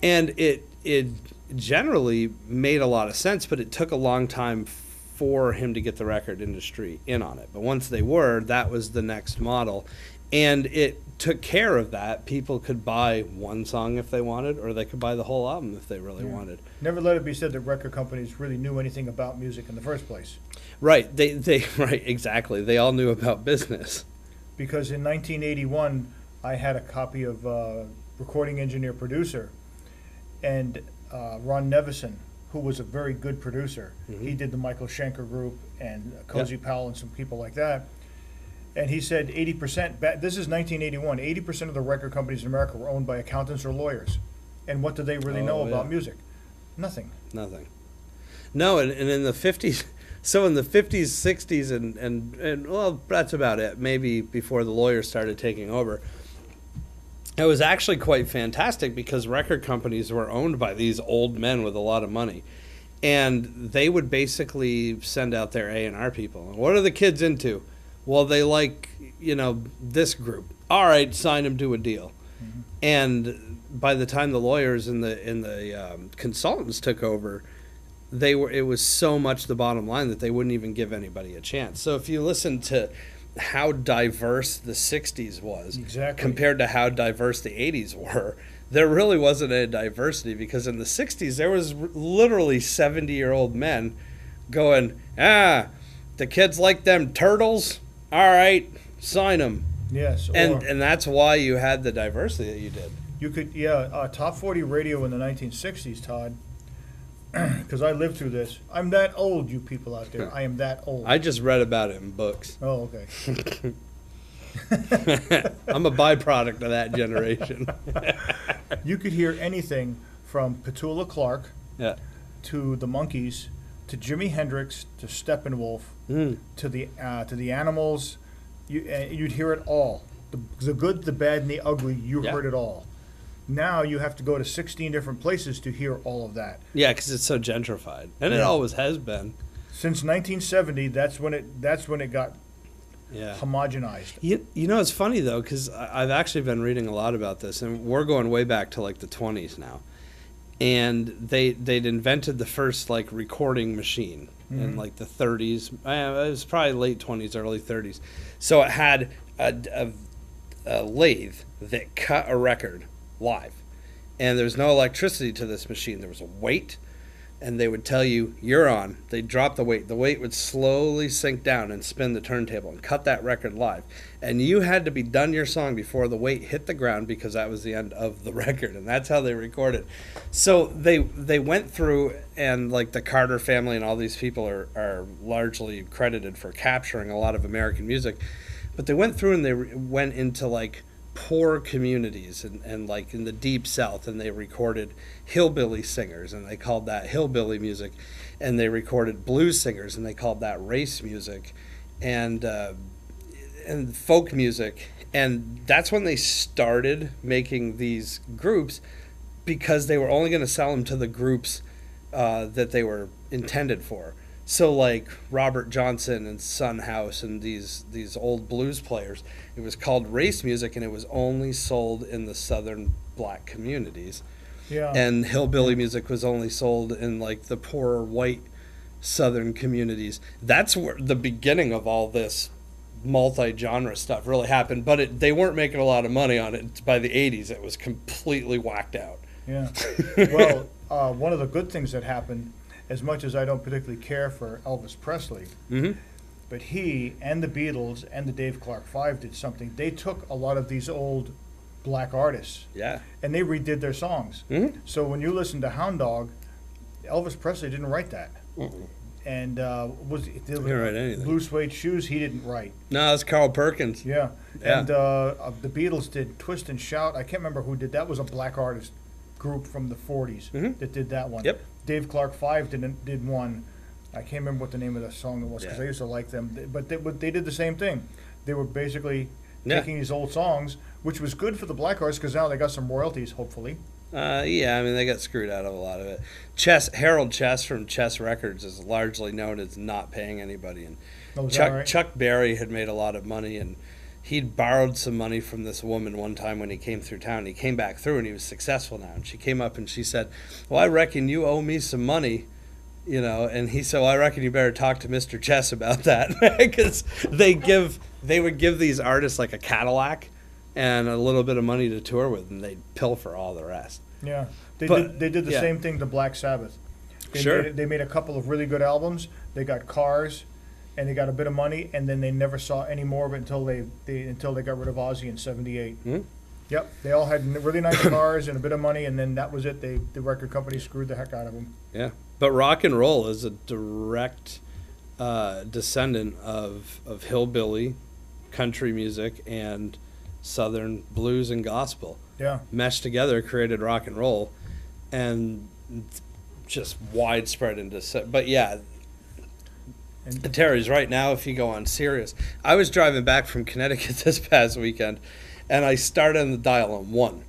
Speaker 2: And it generally made a lot of sense, but it took a long time for him to get the record industry in on it. But once they were, that was the next model. And it took care of that. People could buy one song if they wanted, or they could buy the whole album if they really wanted.
Speaker 1: Never let it be said that record companies really knew anything about music in the first place.
Speaker 2: Right. They right, exactly. They all knew about business.
Speaker 1: Because in 1981, I had a copy of Recording Engineer Producer, and Ron Nevison, who was a very good producer. Mm-hmm. He did the Michael Schenker Group and Cozy Powell and some people like that. And he said 80%, this is 1981, 80% of the record companies in America were owned by accountants or lawyers. And what do they really know about music? Nothing. No, and in the 50s, so in the 50s, 60s, and well, that's about it, maybe before the lawyers started taking over, it was actually quite fantastic because record companies were owned by these old men with a lot of money. And they would basically send out their A&R people. What are the kids into? Well, they like, this group. All right, sign them to a deal. Mm-hmm. And by the time the lawyers and the consultants took over, it was so much the bottom line that they wouldn't even give anybody a chance. So if you listen to how diverse the 60s was compared to how diverse the 80s were, there really wasn't a diversity, because in the 60s there was literally 70-year-old men going, the kids like them turtles. All right, sign them. Yes.
Speaker 2: And that's why you had the diversity that you did.
Speaker 1: You could, top 40 radio in the 1960s, Todd, because I lived through this. I'm that old, you people out there. I am that old.
Speaker 2: I just read about it in books.
Speaker 1: Oh, okay.
Speaker 2: I'm a byproduct of that generation.
Speaker 1: You could hear anything from Petula Clark to the Monkees to Jimi Hendrix to Steppenwolf to the Animals. You'd hear it all. The good, the bad, and the ugly, you heard it all. Now you have to go to 16 different places to hear all of that.
Speaker 2: Yeah, because it's so gentrified. And it always has been.
Speaker 1: Since 1970, that's when it got
Speaker 2: Yeah.
Speaker 1: homogenized.
Speaker 2: You know, it's funny though, because I've actually been reading a lot about this, and we're going way back to like the 20s now. And they'd invented the first like recording machine in like the 30s. It was probably late 20s, early 30s. So it had a lathe that cut a record live, and there was no electricity to this machine. There was a weight, and they would tell you, you're on. They'd drop the weight. The weight would slowly sink down and spin the turntable and cut that record live. And you had to be done your song before the weight hit the ground, because that was the end of the record. And that's how they recorded. So they went through, and like the Carter family and all these people are largely credited for capturing a lot of American music. But they went through and they went into like poor communities and like in the deep South, and they recorded hillbilly singers, and they called that hillbilly music, and they recorded blues singers, and they called that race music, and folk music. And that's when they started making these groups, because they were only going to sell them to the groups that they were intended for. So like Robert Johnson and Son House and these old blues players, it was called race music, and it was only sold in the southern black communities.
Speaker 1: Yeah.
Speaker 2: And hillbilly music was only sold in like the poorer white southern communities. That's where the beginning of all this multi-genre stuff really happened, but they weren't making a lot of money on it. By the 80s, it was completely whacked out.
Speaker 1: Yeah. Well, one of the good things that happened, as much as I don't particularly care for Elvis Presley, but he and the Beatles and the Dave Clark Five did something. They took a lot of these old black artists, and they redid their songs. So when you listen to Hound Dog, Elvis Presley didn't write that. And
Speaker 2: Didn't write anything.
Speaker 1: Blue Suede Shoes, he didn't write.
Speaker 2: No, it's Carl Perkins.
Speaker 1: Yeah.
Speaker 2: Yeah.
Speaker 1: And the Beatles did Twist and Shout. I can't remember who did that. Was a black artist group from the 40s that did that one.
Speaker 2: Yep.
Speaker 1: Dave Clark Five did one. I can't remember what the name of the song was, because I used to like them. But they did the same thing. They were basically taking these old songs, which was good for the black artists, because now they got some royalties, hopefully.
Speaker 2: Yeah, I mean, they got screwed out of a lot of it. Harold Chess from Chess Records is largely known as not paying anybody. And Chuck Berry had made a lot of money, and he'd borrowed some money from this woman one time when he came through town. He came back through, and he was successful now. And she came up and she said, well, I reckon you owe me some money, you know. And he said, well, I reckon you better talk to Mr. Chess about that, because they would give these artists like a Cadillac and a little bit of money to tour with, and they'd pilfer all the rest.
Speaker 1: Yeah, they did the same thing to Black Sabbath. They made a couple of really good albums. They got cars, and they got a bit of money, and then they never saw any more of it until they got rid of Ozzy in '78. Yep, they all had really nice cars and a bit of money, and then that was it. The record company screwed the heck out of them.
Speaker 2: Yeah, but rock and roll is a direct descendant of hillbilly, country music, and Southern blues and gospel.
Speaker 1: Yeah,
Speaker 2: meshed together, created rock and roll, and just widespread into. But yeah, and Terry's right. Now, if you go on Sirius, I was driving back from Connecticut this past weekend, and I started on the dial on 1,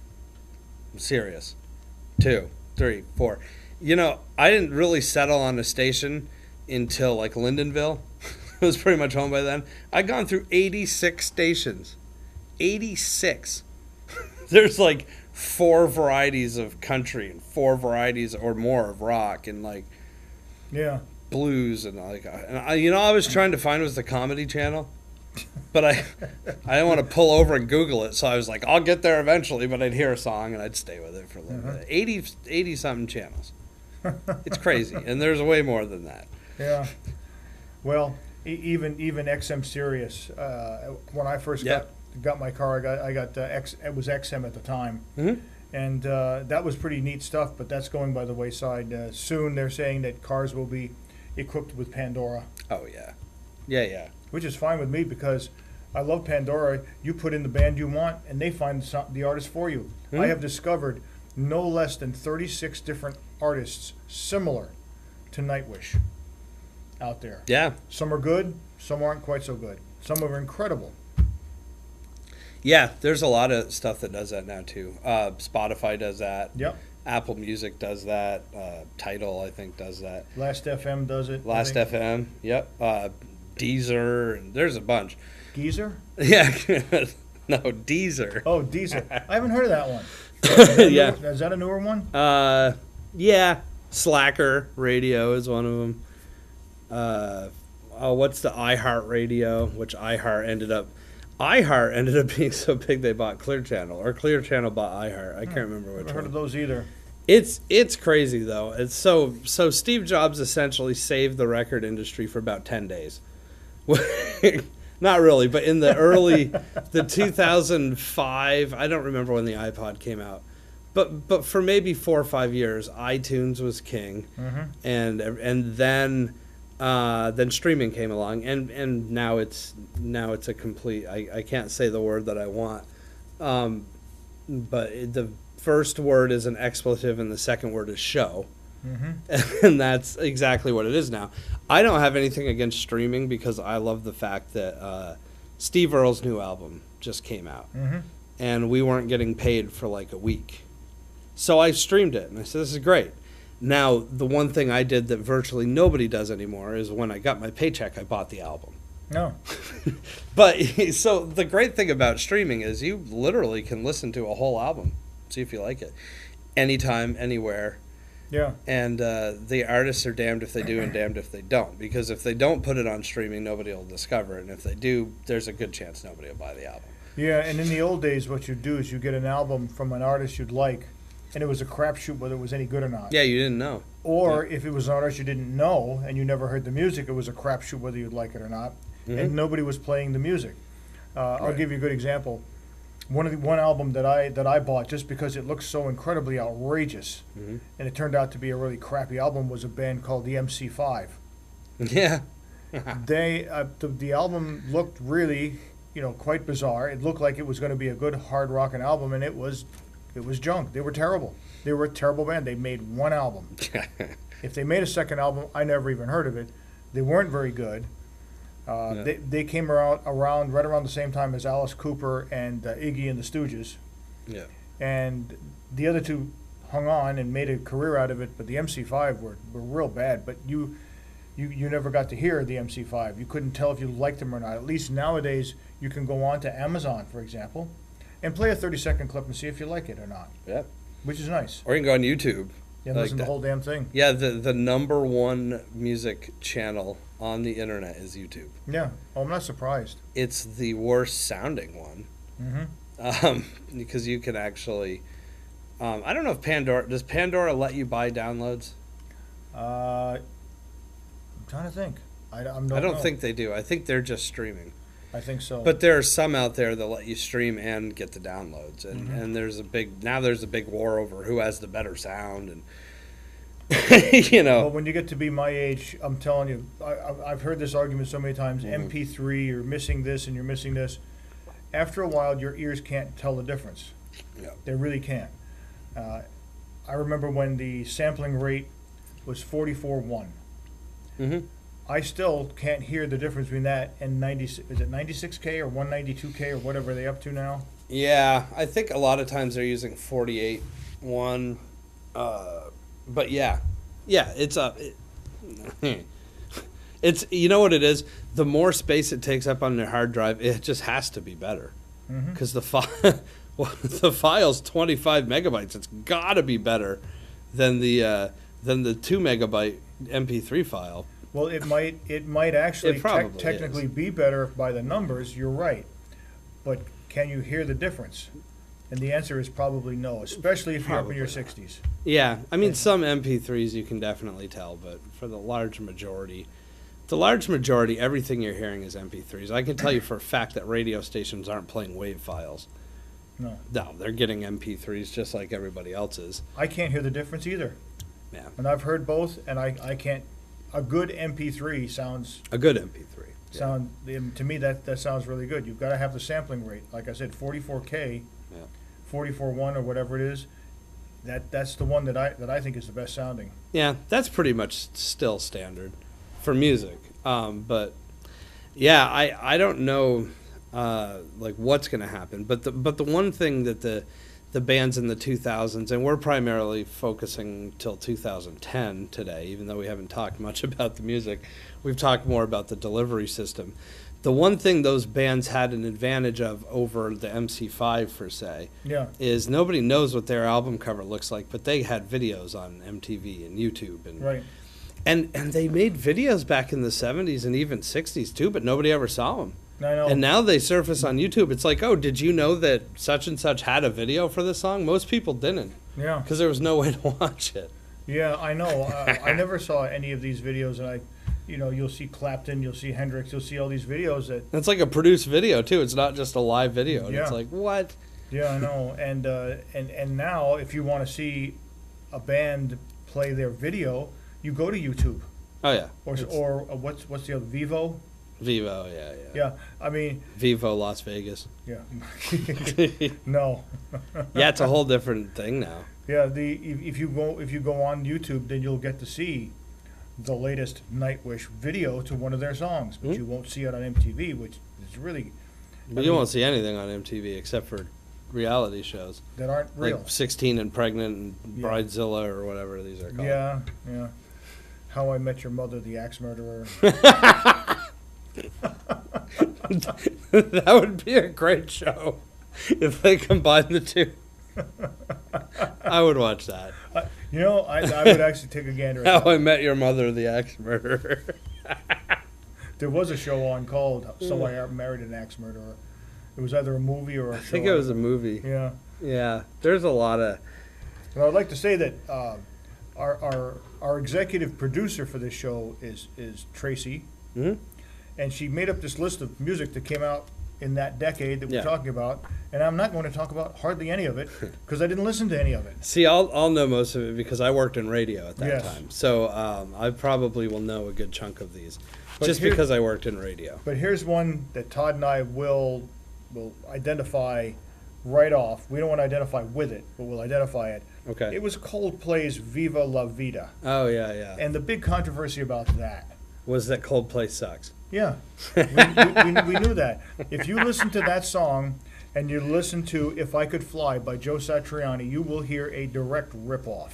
Speaker 2: Sirius, 2, 3, 4. You know, I didn't really settle on a station until like Lyndonville. I was pretty much home by then. I'd gone through 86 stations. 86. There's like 4 varieties of country and 4 varieties or more of rock and like blues and like I was trying to find was the comedy channel, but I didn't want to pull over and Google it, so I was like, I'll get there eventually. But I'd hear a song and I'd stay with it for a little bit. 80 something channels. It's crazy, and there's way more than that.
Speaker 1: Yeah. Well, even XM Sirius. When I first got my car, it was XM at the time, and that was pretty neat stuff. But that's going by the wayside. Soon they're saying that cars will be equipped with Pandora.
Speaker 2: Oh yeah.
Speaker 1: Which is fine with me, because I love Pandora. You put in the band you want, and they find the artist for you. I have discovered no less than 36 different artists similar to Nightwish out there.
Speaker 2: Yeah.
Speaker 1: Some are good, some aren't quite so good. Some are incredible.
Speaker 2: Yeah, there's a lot of stuff that does that now too. Spotify does that.
Speaker 1: Yep.
Speaker 2: Apple Music does that. Tidal, I think, does that.
Speaker 1: Last FM does it.
Speaker 2: Last FM, yep. Deezer, and there's a bunch.
Speaker 1: Geezer?
Speaker 2: Yeah, no, Deezer.
Speaker 1: Oh, Deezer. I haven't heard of that one.
Speaker 2: Yeah.
Speaker 1: Is that a newer one?
Speaker 2: Yeah. Slacker Radio is one of them. What's the iHeart Radio, which iHeart ended up being so big they bought Clear Channel, or Clear Channel bought iHeart. I can't remember which one.
Speaker 1: Never heard of those either.
Speaker 2: It's crazy though. It's so Steve Jobs essentially saved the record industry for about 10 days. Not really, but in the the 2005, I don't remember when the iPod came out. But for maybe 4 or 5 years, iTunes was king, and then streaming came along, and now it's a complete. I can't say the word that I want, but the first word is an expletive, and the second word is show, and that's exactly what it is now. I don't have anything against streaming because I love the fact that Steve Earle's new album just came out, and we weren't getting paid for like a week. So I streamed it, and I said, this is great. Now, the one thing I did that virtually nobody does anymore is when I got my paycheck, I bought the album.
Speaker 1: No.
Speaker 2: But, so the great thing about streaming is you literally can listen to a whole album, see if you like it, anytime, anywhere.
Speaker 1: Yeah.
Speaker 2: And the artists are damned if they do and damned if they don't. Because if they don't put it on streaming, nobody will discover it. And if they do, there's a good chance nobody will buy the album.
Speaker 1: Yeah, and in the old days, what you do is you get an album from an artist you'd like, and it was a crapshoot whether it was any good or not.
Speaker 2: Yeah, you didn't know.
Speaker 1: Or if it was an artist you didn't know and you never heard the music, it was a crapshoot whether you'd like it or not, and nobody was playing the music. I'll give you a good example. One album that I bought just because it looked so incredibly outrageous, and it turned out to be a really crappy album, was a band called the MC5.
Speaker 2: Yeah.
Speaker 1: The album looked really, quite bizarre. It looked like it was going to be a good hard rockin' album, and it was junk. They were terrible. They were a terrible band. They made one album. If they made a second album, I never even heard of it. They weren't very good. They came around right around the same time as Alice Cooper and Iggy and the Stooges. Yeah. And the other two hung on and made a career out of it, but the MC5 were real bad. But you never got to hear the MC5. You couldn't tell if you liked them or not. At least nowadays, you can go on to Amazon, for example, and play a 30-second clip and see if you like it or not. Yeah. Which is nice.
Speaker 2: Or you can go on YouTube.
Speaker 1: Yeah, listen to the whole damn thing.
Speaker 2: Yeah, the number one music channel on the internet is YouTube.
Speaker 1: Yeah. Oh, I'm not surprised.
Speaker 2: It's the worst sounding one. Because you can actually... I don't know if Does Pandora let you buy downloads?
Speaker 1: I'm trying to think. I don't
Speaker 2: think they do. I think they're just streaming.
Speaker 1: I think so.
Speaker 2: But there are some out there that let you stream and get the downloads, and there's a big war over who has the better sound, and
Speaker 1: But when you get to be my age, I'm telling you, I've heard this argument so many times. MP3, you're missing this and you're missing this. After a while, your ears can't tell the difference. Yeah. They really can't. I remember when the sampling rate was 44.1. I still can't hear the difference between that and 96K or 192K or whatever they're up to now?
Speaker 2: Yeah, I think a lot of times they're using 48.1. But yeah, it's it's what it is. The more space it takes up on their hard drive, it just has to be better because the file's 25 megabytes. It's got to be better than the 2 megabyte MP3 file.
Speaker 1: Well, it might actually technically be better by the numbers. You're right, but can you hear the difference? And the answer is probably no, especially if you're up in your 60s.
Speaker 2: Yeah, I mean, some MP3s you can definitely tell, but for the large majority, everything you're hearing is MP3s. I can tell you for a fact that radio stations aren't playing WAV files. No, they're getting MP3s just like everybody else is.
Speaker 1: I can't hear the difference either. Yeah. And I've heard both, and I can't. A good MP3 sounds...
Speaker 2: A good MP3.
Speaker 1: To me, that sounds really good. You've got to have the sampling rate. Like I said, 44K, 44.1 or whatever it is. That's the one that I think is the best sounding.
Speaker 2: Yeah, that's pretty much still standard for music. But yeah, I don't know like what's going to happen. But the one thing that the bands in the 2000s, and we're primarily focusing till 2010 today, even though we haven't talked much about the music. We've talked more about the delivery system. The one thing those bands had an advantage of over the MC5, per se, is nobody knows what their album cover looks like, but they had videos on MTV and YouTube. And,
Speaker 1: Right.
Speaker 2: and they made videos back in the 70s and even 60s, too, but nobody ever saw them.
Speaker 1: I know.
Speaker 2: And now they surface on YouTube. It's like, oh, did you know that such and such had a video for this song? Most people didn't.
Speaker 1: Yeah.
Speaker 2: Because there was no way to watch it.
Speaker 1: Yeah, I know. I never saw any of these videos, and you'll see Clapton, you'll see Hendrix, you'll see all these videos that.
Speaker 2: It's like a produced video too. It's not just a live video. And It's like, what?
Speaker 1: Yeah, I know. And now, if you want to see a band play their video, you go to YouTube.
Speaker 2: Oh yeah.
Speaker 1: Or what's the other, Vivo?
Speaker 2: Vivo, yeah.
Speaker 1: Yeah, I mean.
Speaker 2: Vivo Las Vegas.
Speaker 1: Yeah. No.
Speaker 2: Yeah, it's a whole different thing now.
Speaker 1: Yeah, if you go on YouTube, then you'll get to see the latest Nightwish video to one of their songs, but you won't see it on MTV, which is really.
Speaker 2: But you won't see anything on MTV except for reality shows
Speaker 1: that aren't real.
Speaker 2: Like 16 and Pregnant and Bridezilla or whatever these are called.
Speaker 1: Yeah. How I Met Your Mother, the Axe Murderer.
Speaker 2: That would be a great show if they combined the two. I would watch that.
Speaker 1: I would actually take a gander at
Speaker 2: How I Met Your Mother, the Axe Murderer.
Speaker 1: There was a show on called So I Married an Axe Murderer. It was either a movie or a show.
Speaker 2: I think it was a movie.
Speaker 1: Yeah.
Speaker 2: Yeah. There's a lot of.
Speaker 1: And I'd like to say that our executive producer for this show is Tracy.
Speaker 2: Mm-hmm.
Speaker 1: And she made up this list of music that came out in that decade that we're talking about, and I'm not going to talk about hardly any of it because I didn't listen to any of it.
Speaker 2: See, I'll know most of it because I worked in radio at that time, so I probably will know a good chunk of these, just because I worked in radio.
Speaker 1: But here's one that Todd and I will identify right off. We don't want to identify with it, but we'll identify it.
Speaker 2: Okay.
Speaker 1: It was Coldplay's "Viva La Vida."
Speaker 2: Oh yeah.
Speaker 1: And the big controversy about that
Speaker 2: was that Coldplay sucks.
Speaker 1: Yeah, we knew that. If you listen to that song and you listen to "If I Could Fly" by Joe Satriani, you will hear a direct ripoff.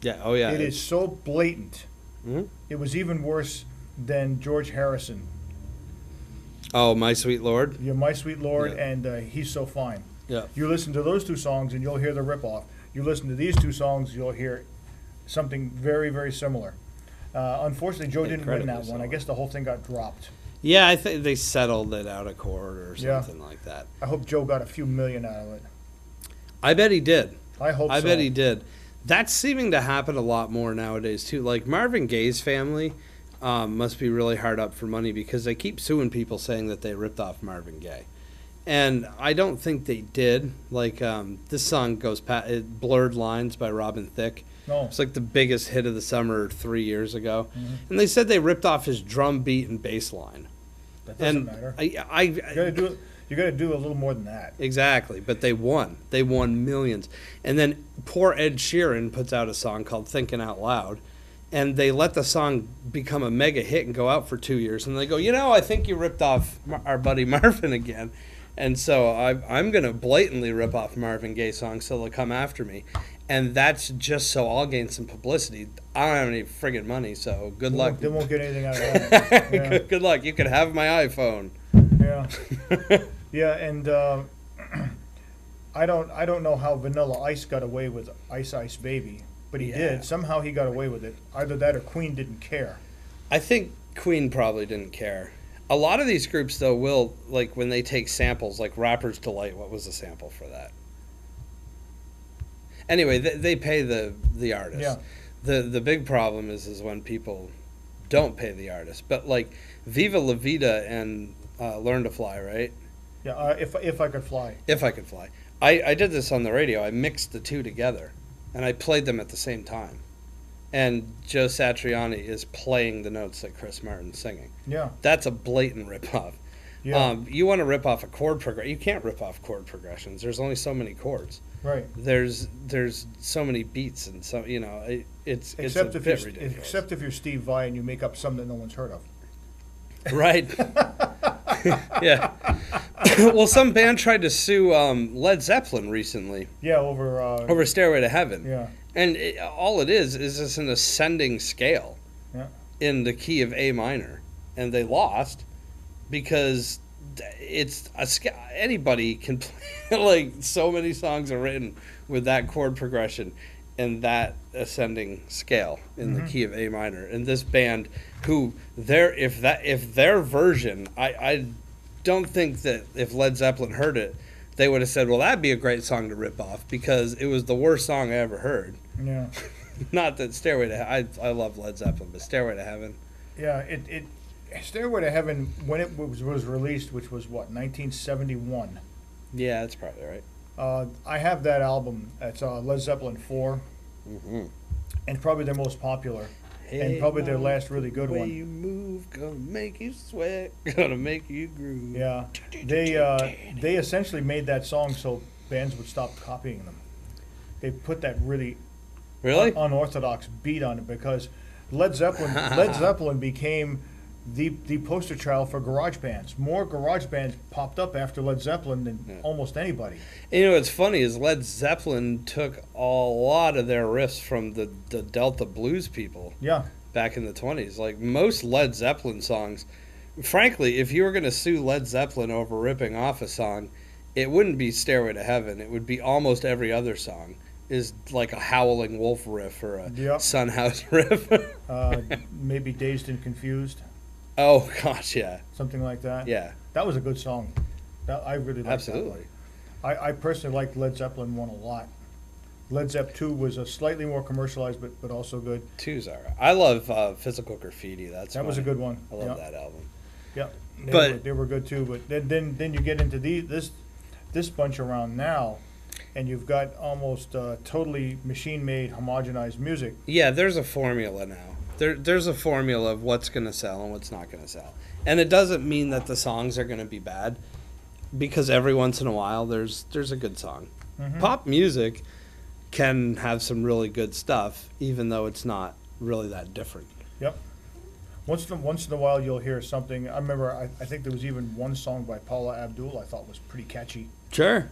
Speaker 2: Yeah, oh yeah.
Speaker 1: It is so blatant.
Speaker 2: Mm-hmm.
Speaker 1: It was even worse than George Harrison.
Speaker 2: Oh, My Sweet Lord?
Speaker 1: Yeah, My Sweet Lord and He's So Fine.
Speaker 2: Yeah.
Speaker 1: You listen to those two songs and you'll hear the ripoff. You listen to these two songs, you'll hear something very, very similar. Unfortunately, Joe didn't win that one. I guess the whole thing got dropped.
Speaker 2: Yeah, I think they settled it out of court or something like that.
Speaker 1: I hope Joe got a few million out of it.
Speaker 2: I bet he did.
Speaker 1: I hope so.
Speaker 2: I bet he did. That's seeming to happen a lot more nowadays, too. Like Marvin Gaye's family must be really hard up for money because they keep suing people saying that they ripped off Marvin Gaye. And I don't think they did. Like, this song goes past Blurred Lines by Robin Thicke.
Speaker 1: No.
Speaker 2: It's like the biggest hit of the summer 3 years ago.
Speaker 1: Mm-hmm.
Speaker 2: And they said they ripped off his drum beat and bass line.
Speaker 1: That doesn't matter. You got to do a little more than that.
Speaker 2: Exactly, but they won. They won millions. And then poor Ed Sheeran puts out a song called Thinking Out Loud, and they let the song become a mega hit and go out for 2 years. And they go, I think you ripped off our buddy Marvin again. And so I'm going to blatantly rip off Marvin Gaye songs so they'll come after me. And that's just so I'll gain some publicity. I don't have any friggin' money, so good luck.
Speaker 1: They won't get anything out of that. Yeah.
Speaker 2: Good luck. You can have my iPhone.
Speaker 1: Yeah. Yeah, and I don't know how Vanilla Ice got away with Ice Ice Baby, but he did. Somehow he got away with it. Either that or Queen didn't care.
Speaker 2: I think Queen probably didn't care. A lot of these groups, though, will, like, when they take samples, like Rapper's Delight, what was the sample for that? Anyway, they pay the artist.
Speaker 1: Yeah.
Speaker 2: The big problem is when people don't pay the artist. But, like, Viva La Vida and Learn to Fly, right?
Speaker 1: Yeah, if I Could Fly.
Speaker 2: If I Could Fly. I did this on the radio. I mixed the two together, and I played them at the same time. And Joe Satriani is playing the notes that Chris Martin's singing.
Speaker 1: Yeah.
Speaker 2: That's a blatant ripoff.
Speaker 1: Yeah.
Speaker 2: You want to rip off a chord progression. You can't rip off chord progressions. There's only so many chords.
Speaker 1: Right.
Speaker 2: There's so many beats, and so it's a bit ridiculous.
Speaker 1: Except if you're Steve Vai and you make up something that no one's heard of.
Speaker 2: Right. Yeah. Well, some band tried to sue Led Zeppelin recently
Speaker 1: Yeah, over.
Speaker 2: over Stairway to Heaven.
Speaker 1: Yeah,
Speaker 2: And all it is just an ascending scale
Speaker 1: yeah.
Speaker 2: in the key of A minor. And they lost because it's anybody can play, like, so many songs are written with that chord progression and that ascending scale in the key of A minor. And this band, who if their version, I don't think that if Led Zeppelin heard it, they would have said, well, that'd be a great song to rip off, because it was the worst song I ever heard.
Speaker 1: Yeah.
Speaker 2: Not that Stairway to Heaven, I love Led Zeppelin, but Stairway to Heaven.
Speaker 1: Yeah, Stairway to Heaven, when it was released, which was what, 1971.
Speaker 2: Yeah, that's probably right.
Speaker 1: I have that album. It's Led Zeppelin 4,
Speaker 2: Mm-hmm.
Speaker 1: and probably their most popular, and probably their last really good
Speaker 2: way
Speaker 1: one.
Speaker 2: you move, gonna make you sweat, gonna make you groove.
Speaker 1: Yeah, they essentially made that song so bands would stop copying them. They put that really unorthodox beat on it, because Led Zeppelin became the poster child for garage bands. More garage bands popped up after Led Zeppelin than almost anybody.
Speaker 2: And you know what's funny is Led Zeppelin took a lot of their riffs from the Delta blues people.
Speaker 1: Yeah.
Speaker 2: Back in the 20s. Like, most Led Zeppelin songs, frankly, if you were going to sue Led Zeppelin over ripping off a song, it wouldn't be Stairway to Heaven. It would be almost every other song is like a Howling Wolf riff or a Sunhouse riff.
Speaker 1: Maybe Dazed and Confused.
Speaker 2: Oh, gosh, yeah.
Speaker 1: Something like that.
Speaker 2: Yeah.
Speaker 1: That was a good song. I really liked that one.
Speaker 2: Absolutely.
Speaker 1: I personally liked Led Zeppelin 1 a lot. Led Zepp 2 was a slightly more commercialized, but also good.
Speaker 2: 2's all right. I love Physical Graffiti. That was
Speaker 1: a good one.
Speaker 2: I love that album.
Speaker 1: Yeah,
Speaker 2: But
Speaker 1: they were good too. But then you get into this bunch around now, and you've got almost totally machine-made, homogenized music.
Speaker 2: Yeah, there's a formula now. There's a formula of what's going to sell and what's not going to sell. And it doesn't mean that the songs are going to be bad, because every once in a while there's a good song.
Speaker 1: Mm-hmm.
Speaker 2: Pop music can have some really good stuff, even though it's not really that different.
Speaker 1: Yep. Once in a while you'll hear something. I remember I think there was even one song by Paula Abdul I thought was pretty catchy.
Speaker 2: Sure.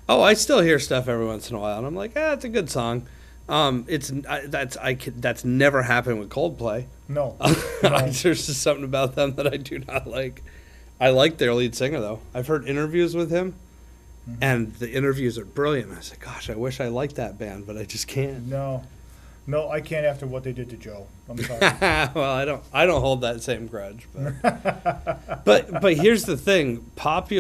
Speaker 2: Oh, I still hear stuff every once in a while, and I'm like, it's a good song. That's never happened with Coldplay.
Speaker 1: No.
Speaker 2: There's just something about them that I do not like. I like their lead singer, though. I've heard interviews with him, and the interviews are brilliant. I said, gosh, I wish I liked that band, but I just can't.
Speaker 1: No, I can't after what they did to Joe. I'm sorry.
Speaker 2: Well, I don't hold that same grudge, but but here's the thing: pop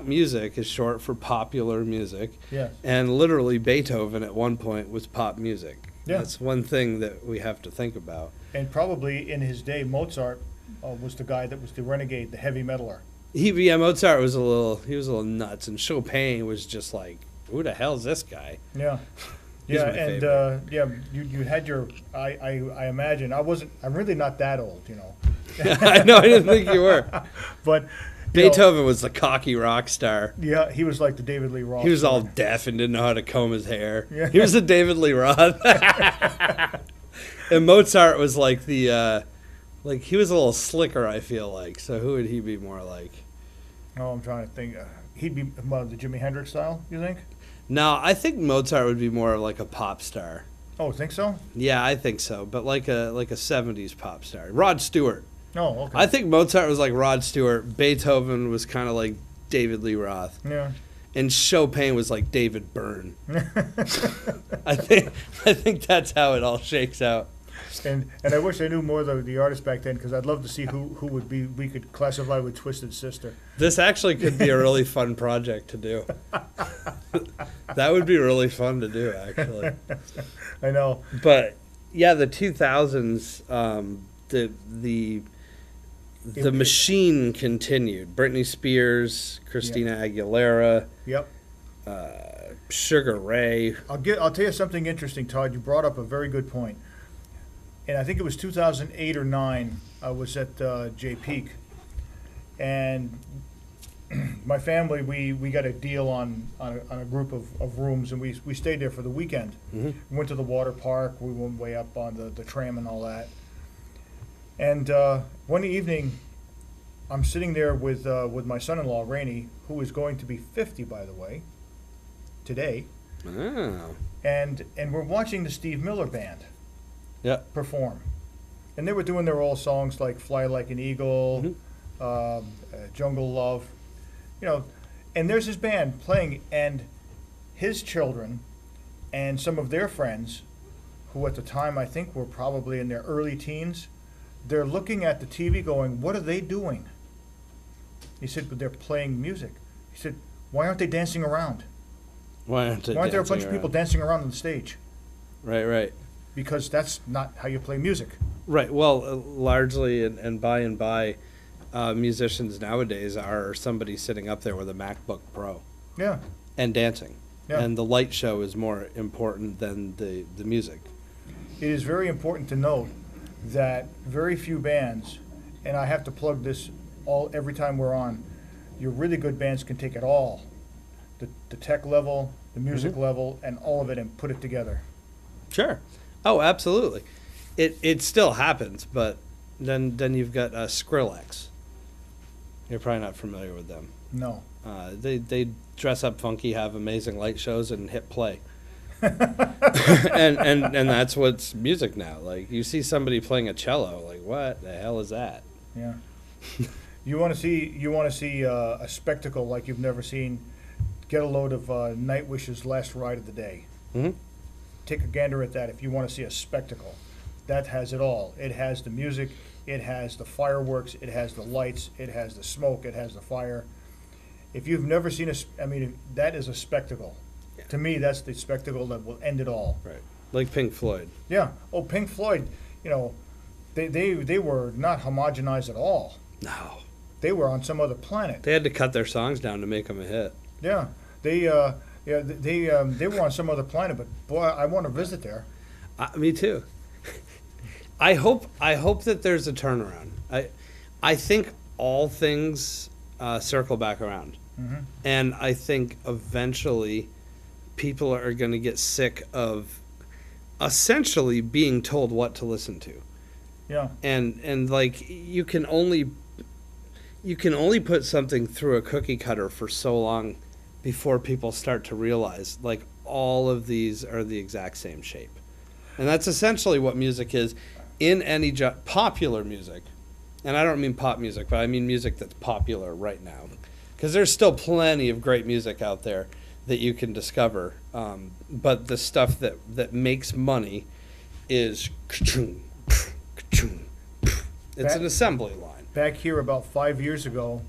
Speaker 2: music is short for popular music.
Speaker 1: Yes.
Speaker 2: And literally Beethoven at one point was pop music.
Speaker 1: Yeah.
Speaker 2: That's one thing that we have to think about.
Speaker 1: And probably in his day, Mozart was the guy that was the renegade, the heavy metaler.
Speaker 2: Mozart was a little nuts, and Chopin was just like, who the hell's this guy?
Speaker 1: Yeah.
Speaker 2: He's my favorite.
Speaker 1: You had your. I imagine I'm really not that old, you know.
Speaker 2: I know, I didn't think you were.
Speaker 1: But
Speaker 2: Beethoven was the cocky rock star.
Speaker 1: Yeah, he was like the David Lee Roth.
Speaker 2: He was all deaf and didn't know how to comb his hair.
Speaker 1: Yeah.
Speaker 2: He was the David Lee Roth. And Mozart was like the, he was a little slicker, I feel like. So who would he be more like?
Speaker 1: Oh, I'm trying to think. He'd be the Jimi Hendrix style, you think?
Speaker 2: No, I think Mozart would be more like a pop star.
Speaker 1: Oh, think so?
Speaker 2: Yeah, I think so. But like a 70s pop star. Rod Stewart.
Speaker 1: Oh, okay.
Speaker 2: I think Mozart was like Rod Stewart. Beethoven was kind of like David Lee Roth.
Speaker 1: Yeah.
Speaker 2: And Chopin was like David Byrne. I think that's how it all shakes out.
Speaker 1: And I wish I knew more of the artists back then, because I'd love to see who we could classify with Twisted Sister.
Speaker 2: This actually could be a really fun project to do. That would be really fun to do, actually.
Speaker 1: I know.
Speaker 2: But yeah, the 2000s, the machine continued. Britney Spears, Christina Aguilera.
Speaker 1: Yep.
Speaker 2: Sugar Ray.
Speaker 1: I'll tell you something interesting, Todd. You brought up a very good point. And I think it was 2008 or 9. I was at Jay Peak, and my family we got a deal on a group of rooms, and we stayed there for the weekend.
Speaker 2: Mm-hmm.
Speaker 1: We went to the water park. We went way up on the tram and all that. And one evening, I'm sitting there with my son-in-law Rainey, who is going to be 50, by the way, today,
Speaker 2: Oh.
Speaker 1: and we're watching the Steve Miller Band
Speaker 2: Yeah.
Speaker 1: perform, and they were doing their old songs like "Fly Like an Eagle," "Jungle Love," you know, and there's his band playing, and his children and some of their friends, who at the time I think were probably in their early teens, they're looking at the TV going, "What are they doing?" He said, "But they're playing music." He said, "Why aren't they dancing around?
Speaker 2: Why aren't they
Speaker 1: Why aren't there a bunch
Speaker 2: dancing
Speaker 1: of people
Speaker 2: around?
Speaker 1: dancing around on the stage?"
Speaker 2: Right, right.
Speaker 1: Because that's not how you play music.
Speaker 2: Right. Well, largely and by, musicians nowadays are somebody sitting up there with a MacBook Pro
Speaker 1: Yeah,
Speaker 2: and dancing.
Speaker 1: Yeah.
Speaker 2: And the light show is more important than the music.
Speaker 1: it is very important to note that very few bands, and I have to plug this every time we're on, your really good bands can take it all, the tech level, the music level, and all of it, and put it together.
Speaker 2: Sure. Oh, absolutely. It still happens, but then you've got Skrillex. You're probably not familiar with them.
Speaker 1: No.
Speaker 2: They dress up funky, have amazing light shows, and hit play. and that's what's music now. Like, you see somebody playing a cello, like, what the hell is that?
Speaker 1: Yeah. You want to see a spectacle like you've never seen. Get a load of Nightwish's Last Ride of the Day.
Speaker 2: Mm-hmm.
Speaker 1: Take a gander at that if you want to see a spectacle. That has it all. It has the music, it has the fireworks, it has the lights, it has the smoke, it has the fire. If you've never seen that is a spectacle.
Speaker 2: Yeah.
Speaker 1: To me, that's the spectacle that will end it all.
Speaker 2: Right. Like Pink Floyd.
Speaker 1: Yeah. Oh, Pink Floyd, they were not homogenized at all.
Speaker 2: No.
Speaker 1: They were on some other planet.
Speaker 2: They had to cut their songs down to make them a hit.
Speaker 1: Yeah. They were on some other planet, but boy, I want to visit there.
Speaker 2: Me too. I hope that there's a turnaround. I think all things circle back around, and I think eventually people are going to get sick of essentially being told what to listen to.
Speaker 1: Yeah.
Speaker 2: And like you can only put something through a cookie cutter for so long before people start to realize like all of these are the exact same shape. And that's essentially what music is in any popular music. And I don't mean pop music, but I mean music that's popular right now. Because there's still plenty of great music out there that you can discover. But the stuff that makes money is it's an assembly line.
Speaker 1: Back here about 5 years ago,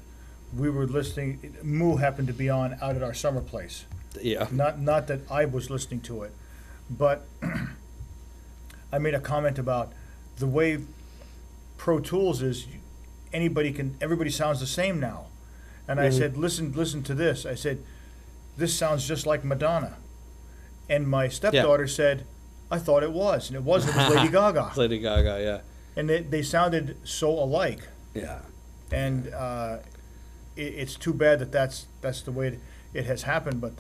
Speaker 1: we were listening. Moo happened to be on out at our summer place.
Speaker 2: Yeah.
Speaker 1: Not that I was listening to it, but I made a comment about the way Pro Tools is. Everybody sounds the same now, and I said, listen to this. I said, this sounds just like Madonna, and my stepdaughter said, I thought it was, and it wasn't. It was Lady Gaga.
Speaker 2: Lady Gaga, yeah.
Speaker 1: And they sounded so alike.
Speaker 2: Yeah.
Speaker 1: And it's too bad that's the way it has happened. But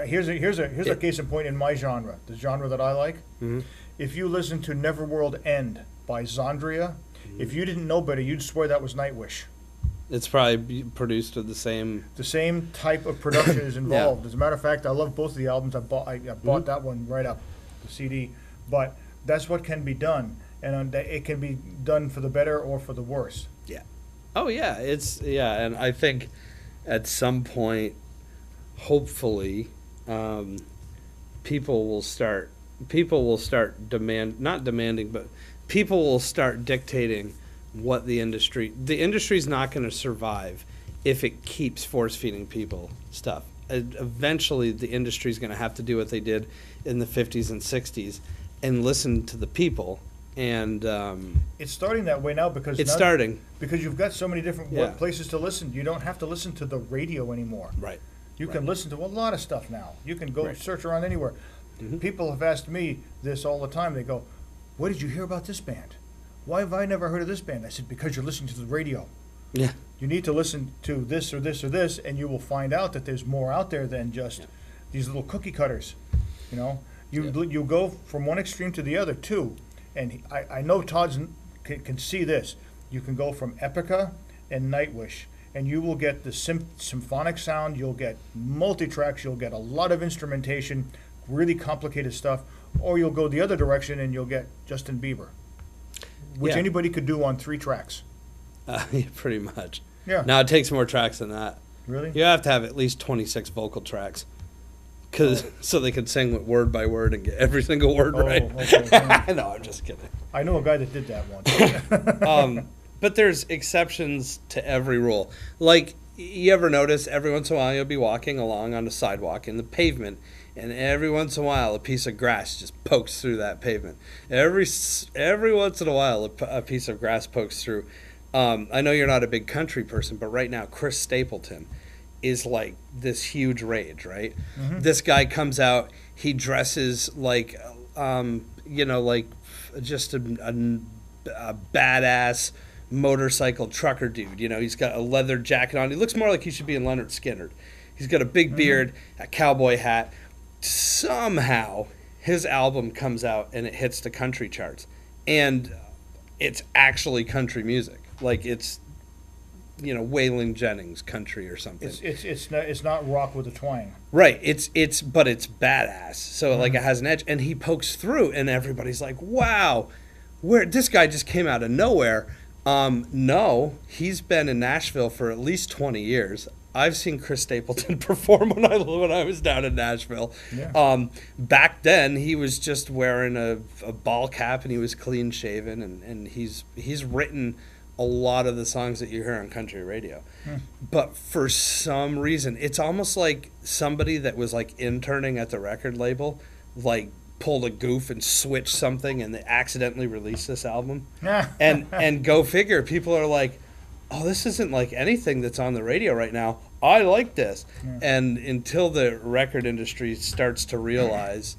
Speaker 1: here's a case in point in my genre, the genre that I like.
Speaker 2: Mm-hmm.
Speaker 1: If you listen to Neverworld End by Zondria, if you didn't know better, you'd swear that was Nightwish.
Speaker 2: It's probably produced with the same
Speaker 1: type of production is involved.
Speaker 2: Yeah.
Speaker 1: As a matter of fact, I love both of the albums. I bought that one right up, the CD. But that's what can be done, and it can be done for the better or for the worse.
Speaker 2: Yeah. Oh yeah, and I think at some point, hopefully, people will start not demanding, but people will start dictating what the industry's not going to survive if it keeps force feeding people stuff. Eventually the industry's going to have to do what they did in the 50s and 60s and listen to the people. And
Speaker 1: it's starting that way now because you've got so many different places to listen. You don't have to listen to the radio anymore.
Speaker 2: Right.
Speaker 1: You can listen to a lot of stuff now. You can go search around anywhere. Mm-hmm. People have asked me this all the time. They go, "What did you hear about this band? Why have I never heard of this band?" I said, "Because you're listening to the radio.
Speaker 2: Yeah.
Speaker 1: You need to listen to this or this or this, and you will find out that there's more out there than just these little cookie cutters. You know, you go from one extreme to the other too. And I know Todd can see this. You can go from Epica and Nightwish, and you will get the symphonic sound, you'll get multi-tracks, you'll get a lot of instrumentation, really complicated stuff, or you'll go the other direction and you'll get Justin Bieber, which
Speaker 2: Yeah.
Speaker 1: anybody could do on 3 tracks.
Speaker 2: Yeah, pretty much.
Speaker 1: Yeah.
Speaker 2: Now it takes more tracks than that.
Speaker 1: Really?
Speaker 2: You have to have at least 26 vocal tracks, so they can sing with word by word and get every single word right.
Speaker 1: Okay. Yeah.
Speaker 2: No, I'm just kidding.
Speaker 1: I know a guy that did that once.
Speaker 2: But there's exceptions to every rule. Like, you ever notice every once in a while you'll be walking along on the sidewalk in the pavement, and every once in a while a piece of grass just pokes through that pavement. Every once in a while a piece of grass pokes through. I know you're not a big country person, but right now Chris Stapleton is like this huge rage, right?
Speaker 1: Mm-hmm.
Speaker 2: This guy comes out, he dresses like, like just a badass motorcycle trucker dude. You know, he's got a leather jacket on. He looks more like he should be in Leonard Skinner. He's got a big beard, a cowboy hat. Somehow his album comes out and it hits the country charts. And it's actually country music. Like, it's, Waylon Jennings country or something.
Speaker 1: It's not rock with a twang.
Speaker 2: Right. But it's badass. So like it has an edge, and he pokes through, and everybody's like, "Wow, where this guy just came out of nowhere." No, he's been in Nashville for at least 20 years. I've seen Chris Stapleton perform when I was down in Nashville.
Speaker 1: Yeah.
Speaker 2: Back then, he was just wearing a ball cap, and he was clean shaven, and he's written a lot of the songs that you hear on country radio. But for some reason, it's almost like somebody that was like interning at the record label, like pulled a goof and switched something, and they accidentally released this album. and go figure, people are like, oh, this isn't like anything that's on the radio right now. I like this. And until the record industry starts to realize,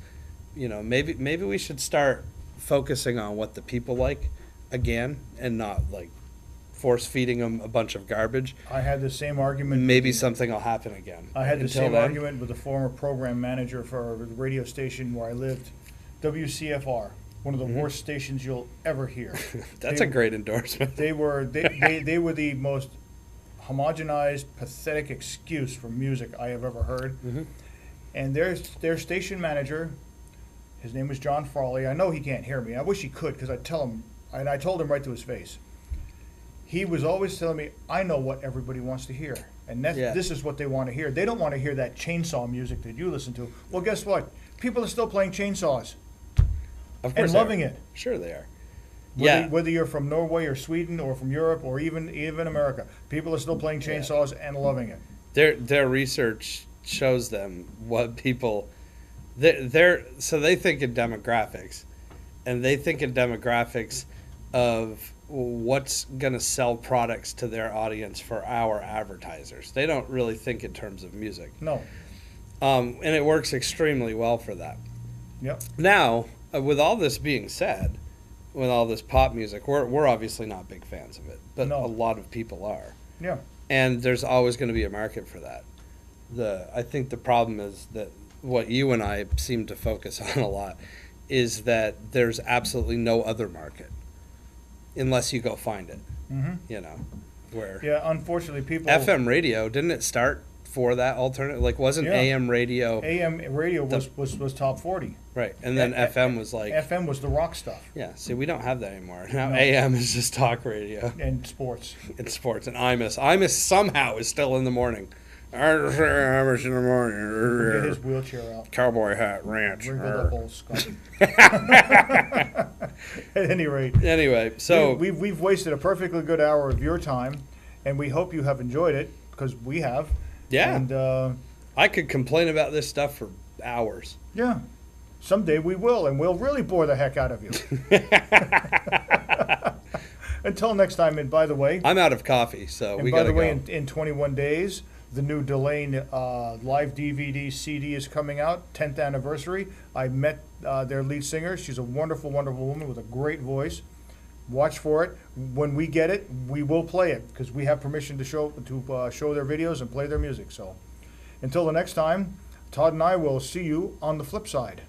Speaker 2: maybe we should start focusing on what the people like again, and not like force feeding them a bunch of garbage.
Speaker 1: I had the same argument.
Speaker 2: Maybe something will happen again.
Speaker 1: I had the
Speaker 2: Until
Speaker 1: same
Speaker 2: then,
Speaker 1: argument with the former program manager for a radio station where I lived, WCFR, one of the worst stations you'll ever hear.
Speaker 2: That's a great endorsement.
Speaker 1: They were the most homogenized, pathetic excuse for music I have ever heard. And their station manager, his name was John Farley. I know he can't hear me. I wish he could, because I'd tell him, and I told him right to his face. He was always telling me, I know what everybody wants to hear. And this is what they want to hear. They don't want to hear that chainsaw music that you listen to. Well, guess what? People are still playing chainsaws.
Speaker 2: Of course,
Speaker 1: and loving it.
Speaker 2: Sure they are.
Speaker 1: Whether you're from Norway or Sweden or from Europe or even America, people are still playing chainsaws and loving it.
Speaker 2: Their research shows them what people so they think in demographics, and they think in demographics of what's going to sell products to their audience for our advertisers. They don't really think in terms of music.
Speaker 1: No.
Speaker 2: And it works extremely well for that.
Speaker 1: Yep.
Speaker 2: Now, with all this being said, with all this pop music, we're obviously not big fans of it, but
Speaker 1: No.
Speaker 2: a lot of people are.
Speaker 1: Yeah.
Speaker 2: And there's always going to be a market for that. I think the problem is that what you and I seem to focus on a lot is that there's absolutely no other market unless you go find it. Where
Speaker 1: unfortunately people
Speaker 2: FM radio, didn't it start for that alternative? Like, wasn't AM radio
Speaker 1: was top 40.
Speaker 2: right? And then FM was like
Speaker 1: FM was the rock stuff.
Speaker 2: Yeah, see, we don't have that anymore. Now
Speaker 1: No.
Speaker 2: AM is just talk radio.
Speaker 1: And sports.
Speaker 2: It's sports. And Imus somehow is still in the morning. Imus in the morning.
Speaker 1: Get his wheelchair out.
Speaker 2: Cowboy hat ranch.
Speaker 1: Wrinkle up old skunk. At any rate.
Speaker 2: Anyway, so
Speaker 1: we've wasted a perfectly good hour of your time, and we hope you have enjoyed it, because we have.
Speaker 2: yeah,
Speaker 1: And
Speaker 2: I could complain about this stuff for hours.
Speaker 1: yeah, someday we will, and we'll really bore the heck out of you. Until next time, and by the way,
Speaker 2: I'm out of coffee, so
Speaker 1: and
Speaker 2: we
Speaker 1: by
Speaker 2: gotta
Speaker 1: the way,
Speaker 2: go.
Speaker 1: in 21 days, the new Delane live DVD CD is coming out, 10th anniversary. I met their lead singer. She's a wonderful, wonderful woman with a great voice. Watch for it. When we get it, we will play it, because we have permission to show their videos and play their music. So, until the next time, Todd and I will see you on the flip side.